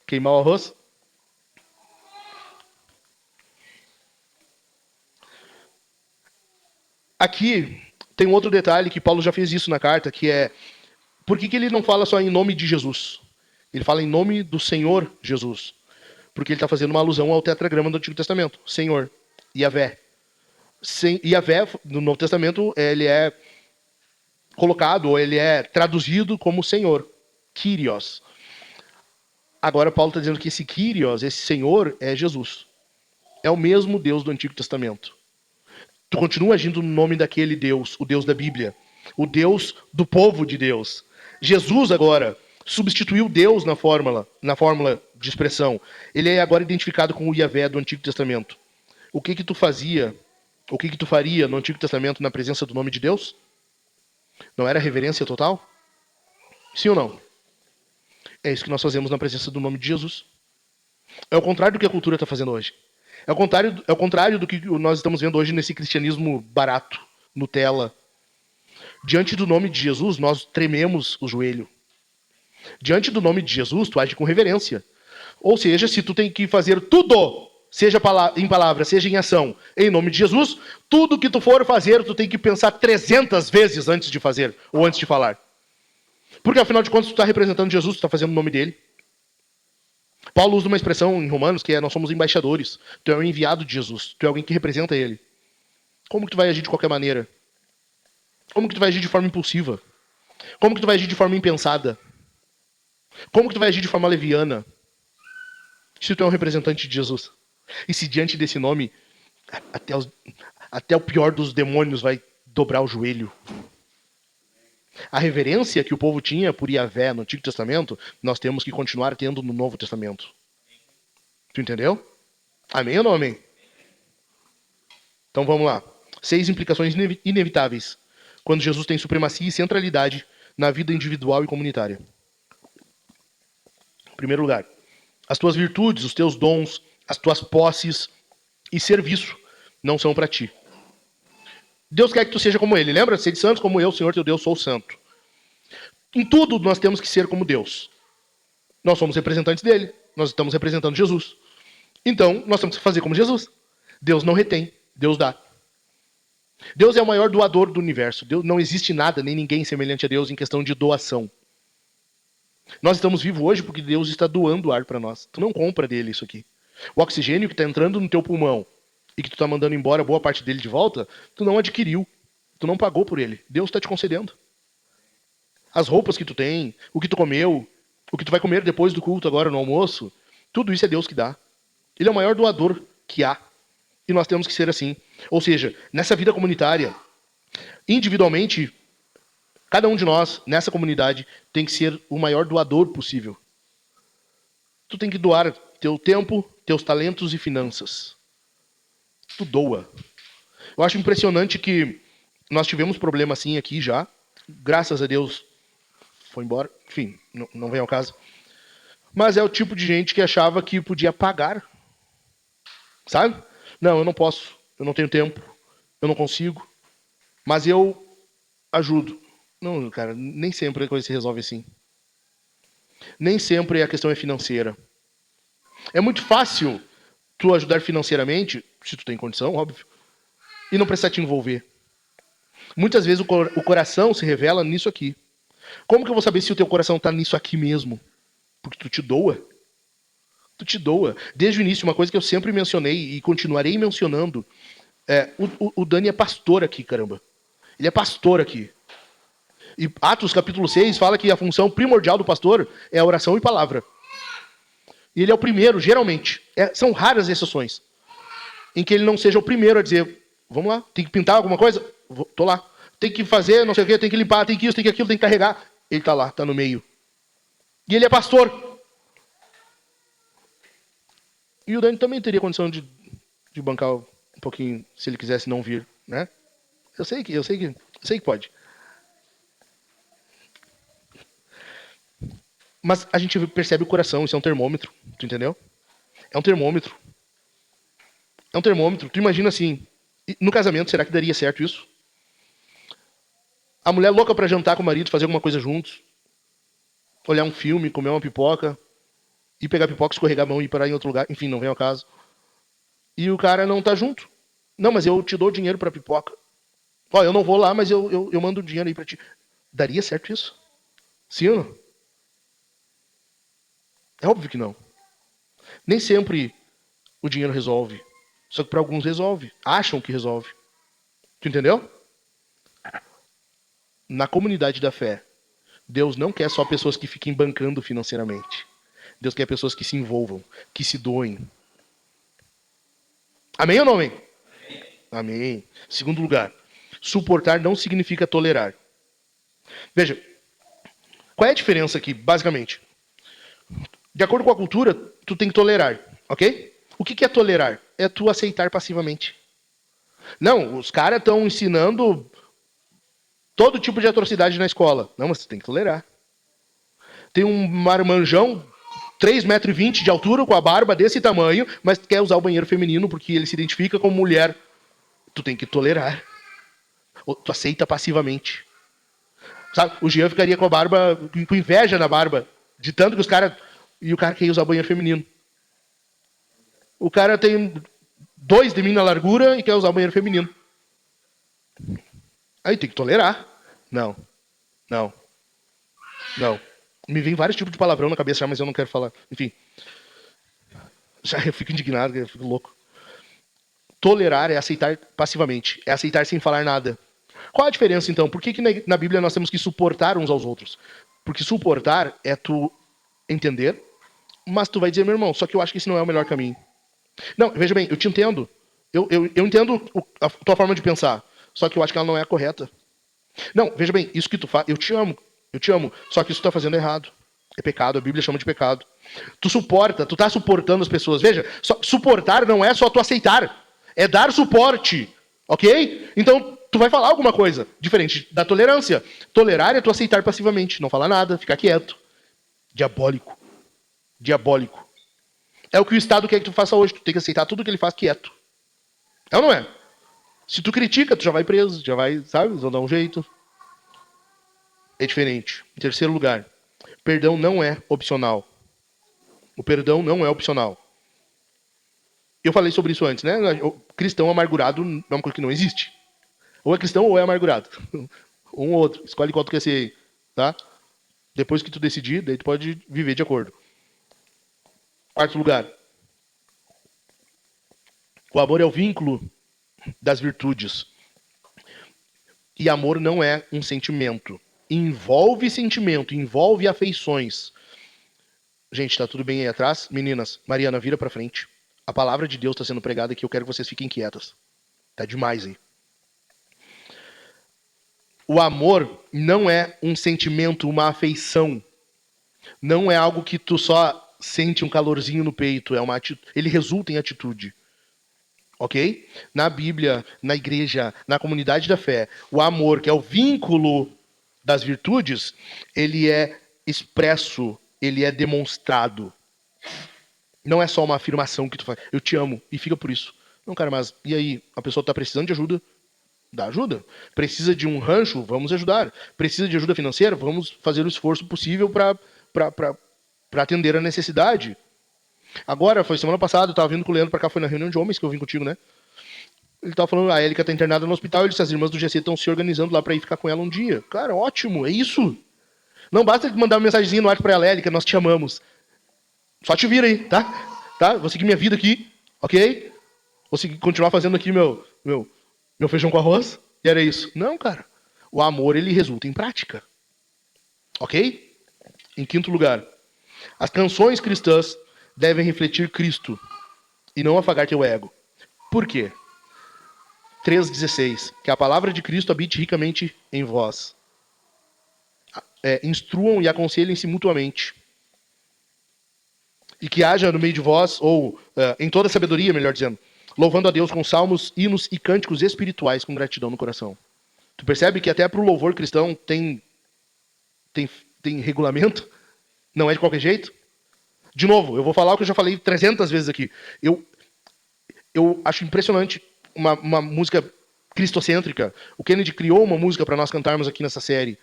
queimar o arroz? Aqui tem um outro detalhe que Paulo já fez isso na carta, que é por que ele não fala só em nome de Jesus? Ele fala em nome do Senhor Jesus. Porque ele está fazendo uma alusão ao tetragrama do Antigo Testamento. Senhor, Yahvé. Yahvé, no Novo Testamento, ele é colocado, ou ele é traduzido como Senhor. Kyrios. Agora Paulo está dizendo que esse Kyrios, esse Senhor, é Jesus. É o mesmo Deus do Antigo Testamento. Tu continua agindo no nome daquele Deus, o Deus da Bíblia. O Deus do povo de Deus. Jesus agora substituiu Deus na fórmula de expressão. Ele é agora identificado com o Yahvé do Antigo Testamento. O que tu fazia, o que tu faria no Antigo Testamento na presença do nome de Deus? Não era reverência total? Sim ou não? É isso que nós fazemos na presença do nome de Jesus. É o contrário do que a cultura está fazendo hoje. É o contrário do que nós estamos vendo hoje nesse cristianismo barato, Nutella. Diante do nome de Jesus, nós trememos o joelho. Diante do nome de Jesus, tu age com reverência. Ou seja, se tu tem que fazer tudo, seja em palavra, seja em ação, em nome de Jesus, tudo que tu for fazer, tu tem que pensar 300 vezes antes de fazer, ou antes de falar. Porque afinal de contas, tu está representando Jesus, tu está fazendo o nome dele. Paulo usa uma expressão em Romanos que é: nós somos embaixadores. Tu é o enviado de Jesus, tu é alguém que representa ele. Como que tu vai agir de qualquer maneira? Como que tu vai agir de forma impulsiva? Como que tu vai agir de forma impensada? Como que tu vai agir de forma leviana? Se tu é um representante de Jesus. E se diante desse nome, até o pior dos demônios vai dobrar o joelho. A reverência que o povo tinha por Yahvé no Antigo Testamento, nós temos que continuar tendo no Novo Testamento. Tu entendeu? Amém ou não amém? Então vamos lá. 6 implicações inevitáveis quando Jesus tem supremacia e centralidade na vida individual e comunitária. Em primeiro lugar, as tuas virtudes, os teus dons, as tuas posses e serviço não são para ti. Deus quer que tu seja como ele. Lembra? Sede santos como eu, Senhor teu Deus, sou santo. Em tudo nós temos que ser como Deus. Nós somos representantes dele. Nós estamos representando Jesus. Então, nós temos que fazer como Jesus. Deus não retém, Deus dá. Deus é o maior doador do universo. Deus, não existe nada, nem ninguém semelhante a Deus em questão de doação. Nós estamos vivos hoje porque Deus está doando ar para nós. Tu não compra dele isso aqui. O oxigênio que está entrando no teu pulmão e que tu está mandando embora boa parte dele de volta, tu não adquiriu. Tu não pagou por ele. Deus está te concedendo. As roupas que tu tem, o que tu comeu, o que tu vai comer depois do culto agora no almoço, tudo isso é Deus que dá. Ele é o maior doador que há. E nós temos que ser assim. Ou seja, nessa vida comunitária, individualmente, cada um de nós, nessa comunidade, tem que ser o maior doador possível. Tu tem que doar teu tempo, teus talentos e finanças. Tu doa. Eu acho impressionante que nós tivemos problema assim aqui já. Graças a Deus foi embora. Enfim, não vem ao caso. Mas é o tipo de gente que achava que podia pagar. Sabe? Não, eu não posso. Eu não tenho tempo. eu não consigo, mas eu ajudo. Não, cara, nem sempre a coisa se resolve assim. Nem sempre a questão é financeira. É muito fácil tu ajudar financeiramente, se tu tem condição, óbvio, e não precisar te envolver. Muitas vezes o coração se revela nisso aqui. Como que eu vou saber se o teu coração está nisso aqui mesmo? Porque tu te doa. Tu te doa. Desde o início, uma coisa que eu sempre mencionei e continuarei mencionando, o Dani é pastor aqui, caramba. Ele é pastor aqui. E Atos capítulo 6 fala que a função primordial do pastor é a oração e palavra. E ele é o primeiro, geralmente. São raras exceções em que ele não seja o primeiro a dizer, vamos lá, tem que pintar alguma coisa? Tô lá. Tem que fazer não sei o quê, tem que limpar, tem que isso, tem que aquilo, tem que carregar. Ele tá lá, tá no meio. E ele é pastor. E o Dani também teria condição de bancar um pouquinho, se ele quisesse não vir, né? Eu sei que pode. Mas a gente percebe o coração, isso é um termômetro, tu entendeu? É um termômetro. É um termômetro. Tu imagina assim, no casamento, será que daria certo isso? A mulher louca pra jantar com o marido, fazer alguma coisa juntos, olhar um filme, comer uma pipoca, ir pegar pipoca, escorregar a mão e ir parar em outro lugar, enfim, não vem ao caso. E o cara não tá junto. Não, mas eu te dou dinheiro pra pipoca. Ó, eu não vou lá, mas eu mando o dinheiro aí pra ti. Daria certo isso? Sim ou não? É óbvio que não. Nem sempre o dinheiro resolve. Só que para alguns resolve. Acham que resolve. Tu entendeu? Na comunidade da fé, Deus não quer só pessoas que fiquem bancando financeiramente. Deus quer pessoas que se envolvam, que se doem. Amém ou não amém? Amém. Segundo lugar, suportar não significa tolerar. Veja, qual é a diferença aqui, basicamente? De acordo com a cultura, tu tem que tolerar, ok? O que é tolerar? É tu aceitar passivamente. Não, os caras estão ensinando todo tipo de atrocidade na escola. Não, mas tu tem que tolerar. Tem um marmanjão, 3,20 m de altura, com a barba desse tamanho, mas quer usar o banheiro feminino porque ele se identifica como mulher. Tu tem que tolerar. Tu aceita passivamente. Sabe? O Jean ficaria com a barba, com inveja na barba, de tanto que os caras... E o cara quer usar o banheiro feminino. O cara tem 2 de mim na largura e quer usar o banheiro feminino. Aí tem que tolerar. Não. Me vem vários tipos de palavrão na cabeça já, mas eu não quero falar. Enfim. Já eu fico indignado, eu fico louco. Tolerar é aceitar passivamente. É aceitar sem falar nada. Qual a diferença, então? Por que na Bíblia nós temos que suportar uns aos outros? Porque suportar é tu entender, mas tu vai dizer, meu irmão, só que eu acho que esse não é o melhor caminho. Não, veja bem, eu te entendo. Eu entendo a tua forma de pensar. Só que eu acho que ela não é a correta. Não, veja bem, isso que tu faz, eu te amo. Só que isso tu tá fazendo errado. É pecado, a Bíblia chama de pecado. Tu suporta, tu tá suportando as pessoas. Veja, suportar não é só tu aceitar. É dar suporte. Ok? Então, tu vai falar alguma coisa diferente da tolerância. Tolerar é tu aceitar passivamente. Não falar nada, ficar quieto. Diabólico. É o que o Estado quer que tu faça hoje. Tu tem que aceitar tudo que ele faz quieto. É ou não é? Se tu critica, tu já vai preso, já vai, sabe? Eles vão dar um jeito. É diferente. Em terceiro lugar, perdão não é opcional. O perdão não é opcional. Eu falei sobre isso antes, né? O cristão amargurado é uma coisa que não existe. Ou é cristão ou é amargurado. Um ou outro. Escolhe qual tu quer ser, tá? Depois que tu decidir, daí tu pode viver de acordo. Quarto lugar. O amor é o vínculo das virtudes. E amor não é um sentimento. Envolve sentimento, envolve afeições. Gente, tá tudo bem aí atrás? Meninas, Mariana, vira pra frente. A palavra de Deus está sendo pregada aqui, eu quero que vocês fiquem quietas. Tá demais aí. O amor não é um sentimento, uma afeição. Não é algo que tu só sente um calorzinho no peito. Ele resulta em atitude. Ok? Na Bíblia, na igreja, na comunidade da fé, o amor, que é o vínculo das virtudes, ele é expresso, ele é demonstrado. Não é só uma afirmação que tu faz. Eu te amo e fica por isso. Não, cara, mas e aí? A pessoa está precisando de ajuda Dá ajuda. Precisa de um rancho? Vamos ajudar. Precisa de ajuda financeira? Vamos fazer o esforço possível para atender a necessidade. Agora, foi semana passada, eu tava vindo com o Leandro pra cá, foi na reunião de homens que eu vim contigo, né? Ele tava falando, a Érica tá internada no hospital, ele disse, as irmãs do GC estão se organizando lá pra ir ficar com ela um dia. Cara, ótimo, é isso. Não basta mandar uma mensagenzinha no WhatsApp pra ela, Érica, nós te amamos. Só te vira aí, tá? Tá? Vou seguir minha vida aqui, ok? Vou seguir, continuar fazendo aqui meu feijão com arroz. E era isso. Não, cara. O amor, ele resulta em prática. Ok? Em quinto lugar, as canções cristãs devem refletir Cristo e não afagar teu ego. Por quê? 3,16. Que a palavra de Cristo habite ricamente em vós. Instruam e aconselhem-se mutuamente. E que haja no meio de vós, ou em toda sabedoria, melhor dizendo, louvando a Deus com salmos, hinos e cânticos espirituais com gratidão no coração. Tu percebe que até pro louvor cristão tem regulamento? Não é de qualquer jeito? De novo, eu vou falar o que eu já falei 300 vezes aqui. Eu acho impressionante uma música cristocêntrica. O Kennedy criou uma música para nós cantarmos aqui nessa série.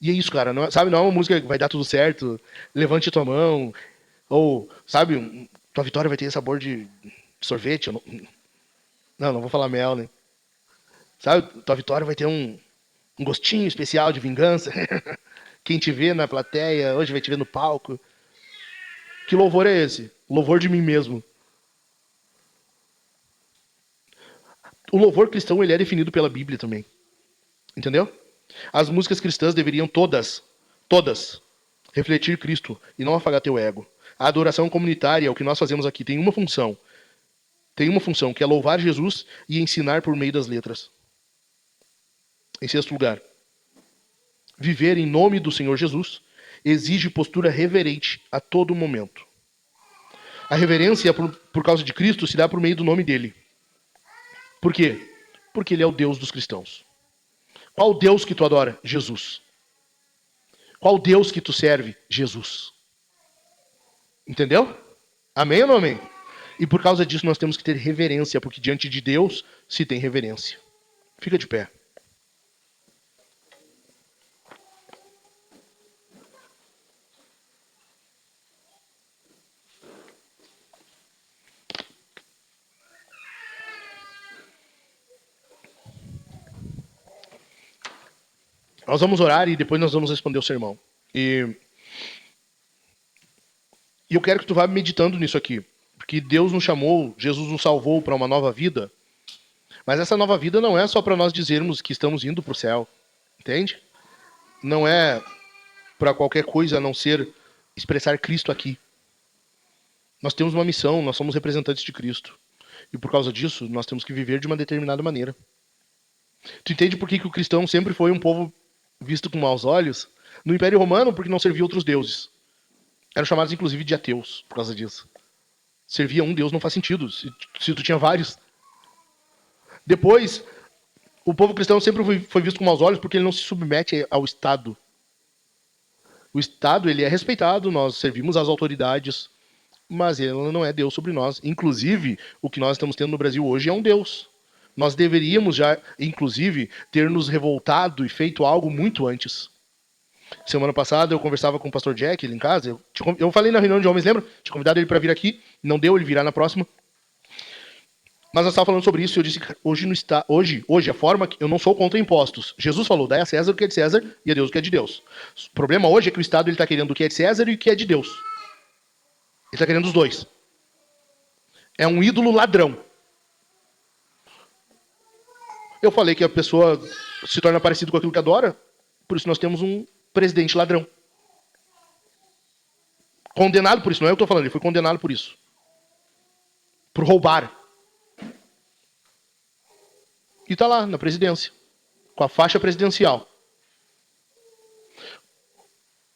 E é isso, cara. Não é uma música que vai dar tudo certo, levante tua mão, ou, sabe, tua vitória vai ter sabor de sorvete. Não vou falar mel, né? Sabe, tua vitória vai ter um gostinho especial de vingança. Quem te vê na plateia, hoje vai te ver no palco. Que louvor é esse? Louvor de mim mesmo. O louvor cristão, ele é definido pela Bíblia também. Entendeu? As músicas cristãs deveriam todas, refletir Cristo e não afagar teu ego. A adoração comunitária, o que nós fazemos aqui, tem uma função. Tem uma função, que é louvar Jesus e ensinar por meio das letras. Em sexto lugar, viver em nome do Senhor Jesus exige postura reverente a todo momento. A reverência por causa de Cristo se dá por meio do nome dele. Por quê? Porque ele é o Deus dos cristãos. Qual Deus que tu adora? Jesus. Qual Deus que tu serve? Jesus. Entendeu? Amém ou não amém? E por causa disso nós temos que ter reverência, porque diante de Deus se tem reverência. Fica de pé. Nós vamos orar e depois nós vamos responder o sermão. E eu quero que tu vá meditando nisso aqui. Porque Deus nos chamou, Jesus nos salvou para uma nova vida. Mas essa nova vida não é só para nós dizermos que estamos indo para o céu. Entende? Não é para qualquer coisa a não ser expressar Cristo aqui. Nós temos uma missão, nós somos representantes de Cristo. E por causa disso, nós temos que viver de uma determinada maneira. Tu entende por que o cristão sempre foi um povo visto com maus olhos? No Império Romano, porque não servia outros deuses. Eram chamados, inclusive, de ateus, por causa disso. Servia um Deus não faz sentido, se tu tinha vários. Depois, o povo cristão sempre foi visto com maus olhos porque ele não se submete ao Estado. O Estado, ele é respeitado, nós servimos às autoridades, mas ele não é Deus sobre nós. Inclusive, o que nós estamos tendo no Brasil hoje é um Deus. Nós deveríamos já, inclusive, ter nos revoltado e feito algo muito antes. Semana passada eu conversava com o pastor Jack, ele em casa. Eu falei na reunião de homens, lembra? Tinha convidado ele para vir aqui. Não deu, ele virá na próxima. Mas nós estávamos falando sobre isso e eu disse que hoje a forma que eu não sou contra impostos. Jesus falou, dai a César o que é de César e a Deus o que é de Deus. O problema hoje é que o Estado está querendo o que é de César e o que é de Deus. Ele está querendo os dois. É um ídolo ladrão. Eu falei que a pessoa se torna parecida com aquilo que adora, por isso nós temos um presidente ladrão. Condenado por isso, não é eu que estou falando, ele foi condenado por isso. Por roubar. E está lá, na presidência. Com a faixa presidencial.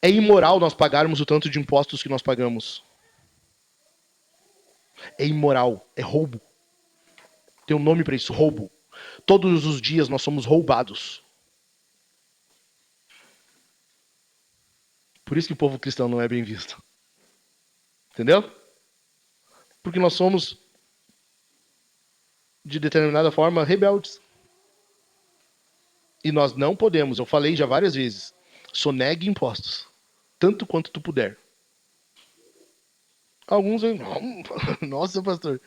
É imoral nós pagarmos o tanto de impostos que nós pagamos. É imoral, é roubo. Tem um nome para isso, roubo. Todos os dias nós somos roubados. Por isso que o povo cristão não é bem visto. Entendeu? Porque nós somos, de determinada forma, rebeldes. E nós não podemos, eu falei já várias vezes, sonegue impostos, tanto quanto tu puder. Alguns, nossa, pastor,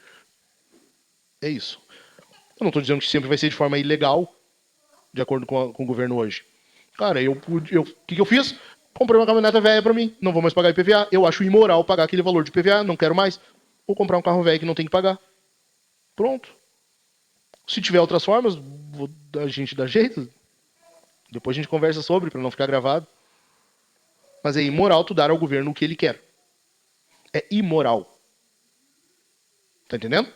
é isso. Eu não estou dizendo que sempre vai ser de forma ilegal, de acordo com o governo hoje. Cara, o que eu fiz? Comprei uma caminhoneta velha para mim, não vou mais pagar IPVA. Eu acho imoral pagar aquele valor de IPVA, não quero mais. Vou comprar um carro velho que não tem que pagar. Pronto. Se tiver outras formas, a gente dá jeito. Depois a gente conversa sobre, para não ficar gravado. Mas é imoral tu dar ao governo o que ele quer. É imoral. Tá entendendo?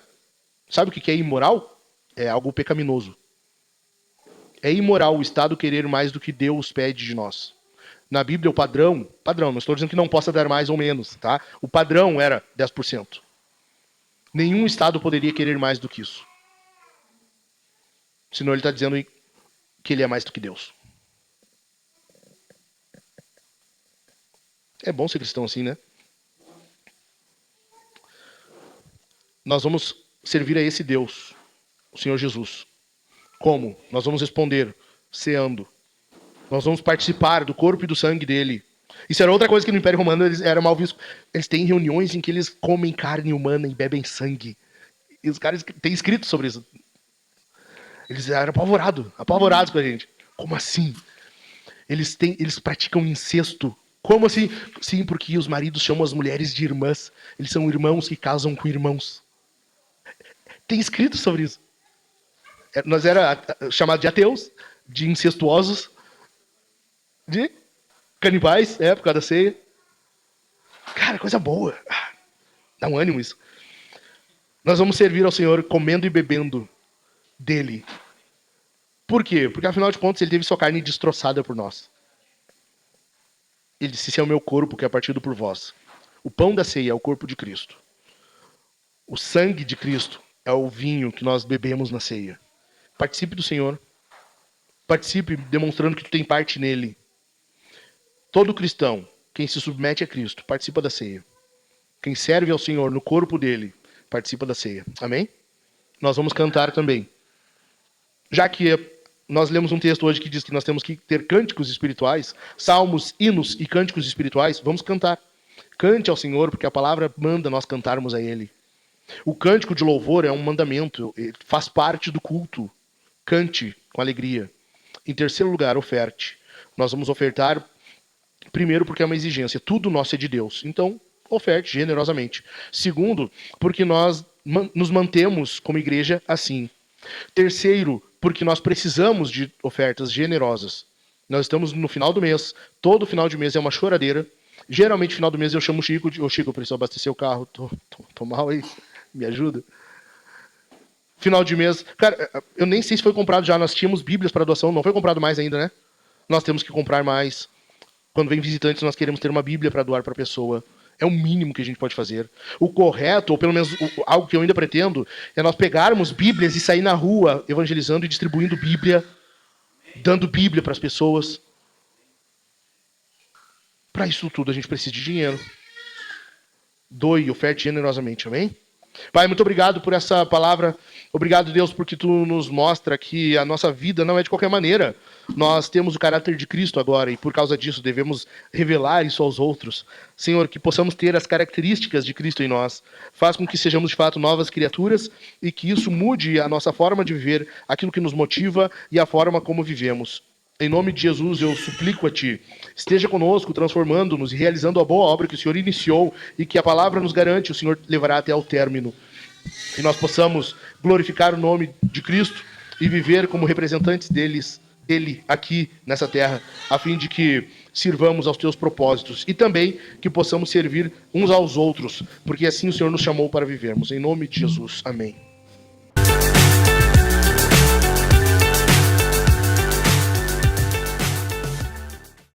Sabe o que é imoral? É algo pecaminoso. É imoral o Estado querer mais do que Deus pede de nós. Na Bíblia, o padrão, não estou dizendo que não possa dar mais ou menos, tá? O padrão era 10%. Nenhum Estado poderia querer mais do que isso. Senão ele está dizendo que ele é mais do que Deus. É bom ser cristão assim, né? Nós vamos servir a esse Deus, o Senhor Jesus. Como? Nós vamos responder ceando. Nós vamos participar do corpo e do sangue dele. Isso era outra coisa que no Império Romano eles eram mal vistos. Eles têm reuniões em que eles comem carne humana e bebem sangue. E os caras têm escrito sobre isso. Eles eram apavorados com a gente. Como assim? Eles praticam incesto. Como assim? Sim, porque os maridos chamam as mulheres de irmãs. Eles são irmãos que casam com irmãos. Tem escrito sobre isso. Nós era chamado de ateus, de incestuosos, de canibais, por causa da ceia. Cara, coisa boa. Dá um ânimo isso. Nós vamos servir ao Senhor comendo e bebendo dele. Por quê? Porque afinal de contas ele teve sua carne destroçada por nós. Ele disse, esse é o meu corpo que é partido por vós. O pão da ceia é o corpo de Cristo. O sangue de Cristo é o vinho que nós bebemos na ceia. Participe do Senhor. Participe demonstrando que tu tem parte nele. Todo cristão, quem se submete a Cristo, participa da ceia. Quem serve ao Senhor no corpo dele, participa da ceia. Amém? Nós vamos cantar também. Já que nós lemos um texto hoje que diz que nós temos que ter cânticos espirituais, salmos, hinos e cânticos espirituais, vamos cantar. Cante ao Senhor, porque a palavra manda nós cantarmos a Ele. O cântico de louvor é um mandamento, faz parte do culto. Cante com alegria. Em terceiro lugar, oferte. Nós vamos ofertar, primeiro, porque é uma exigência. Tudo nosso é de Deus. Então, oferte generosamente. Segundo, porque nós nos mantemos como igreja assim. Terceiro, porque nós precisamos de ofertas generosas. Nós estamos no final do mês. Todo final de mês é uma choradeira. Geralmente, no final do mês, eu chamo o Chico. Chico, eu preciso abastecer o carro. Tô mal aí. Me ajuda. Final de mês. Cara, eu nem sei se foi comprado já. Nós tínhamos bíblias para doação. Não foi comprado mais ainda, né? Nós temos que comprar mais. Quando vem visitantes, nós queremos ter uma bíblia para doar para a pessoa. É o mínimo que a gente pode fazer. O correto, ou pelo menos algo que eu ainda pretendo, é nós pegarmos bíblias e sair na rua evangelizando e distribuindo bíblia, dando bíblia para as pessoas. Para isso tudo a gente precisa de dinheiro. Doe, oferte generosamente, amém? Pai, muito obrigado por essa palavra. Obrigado, Deus, porque Tu nos mostra que a nossa vida não é de qualquer maneira. Nós temos o caráter de Cristo agora e, por causa disso, devemos revelar isso aos outros. Senhor, que possamos ter as características de Cristo em nós. Faz com que sejamos, de fato, novas criaturas e que isso mude a nossa forma de viver, aquilo que nos motiva e a forma como vivemos. Em nome de Jesus, eu suplico a Ti, esteja conosco, transformando-nos e realizando a boa obra que o Senhor iniciou e que a palavra nos garante, o Senhor levará até ao término. Que nós possamos glorificar o nome de Cristo e viver como representantes dele aqui nessa terra, a fim de que sirvamos aos Teus propósitos e também que possamos servir uns aos outros, porque assim o Senhor nos chamou para vivermos. Em nome de Jesus, amém.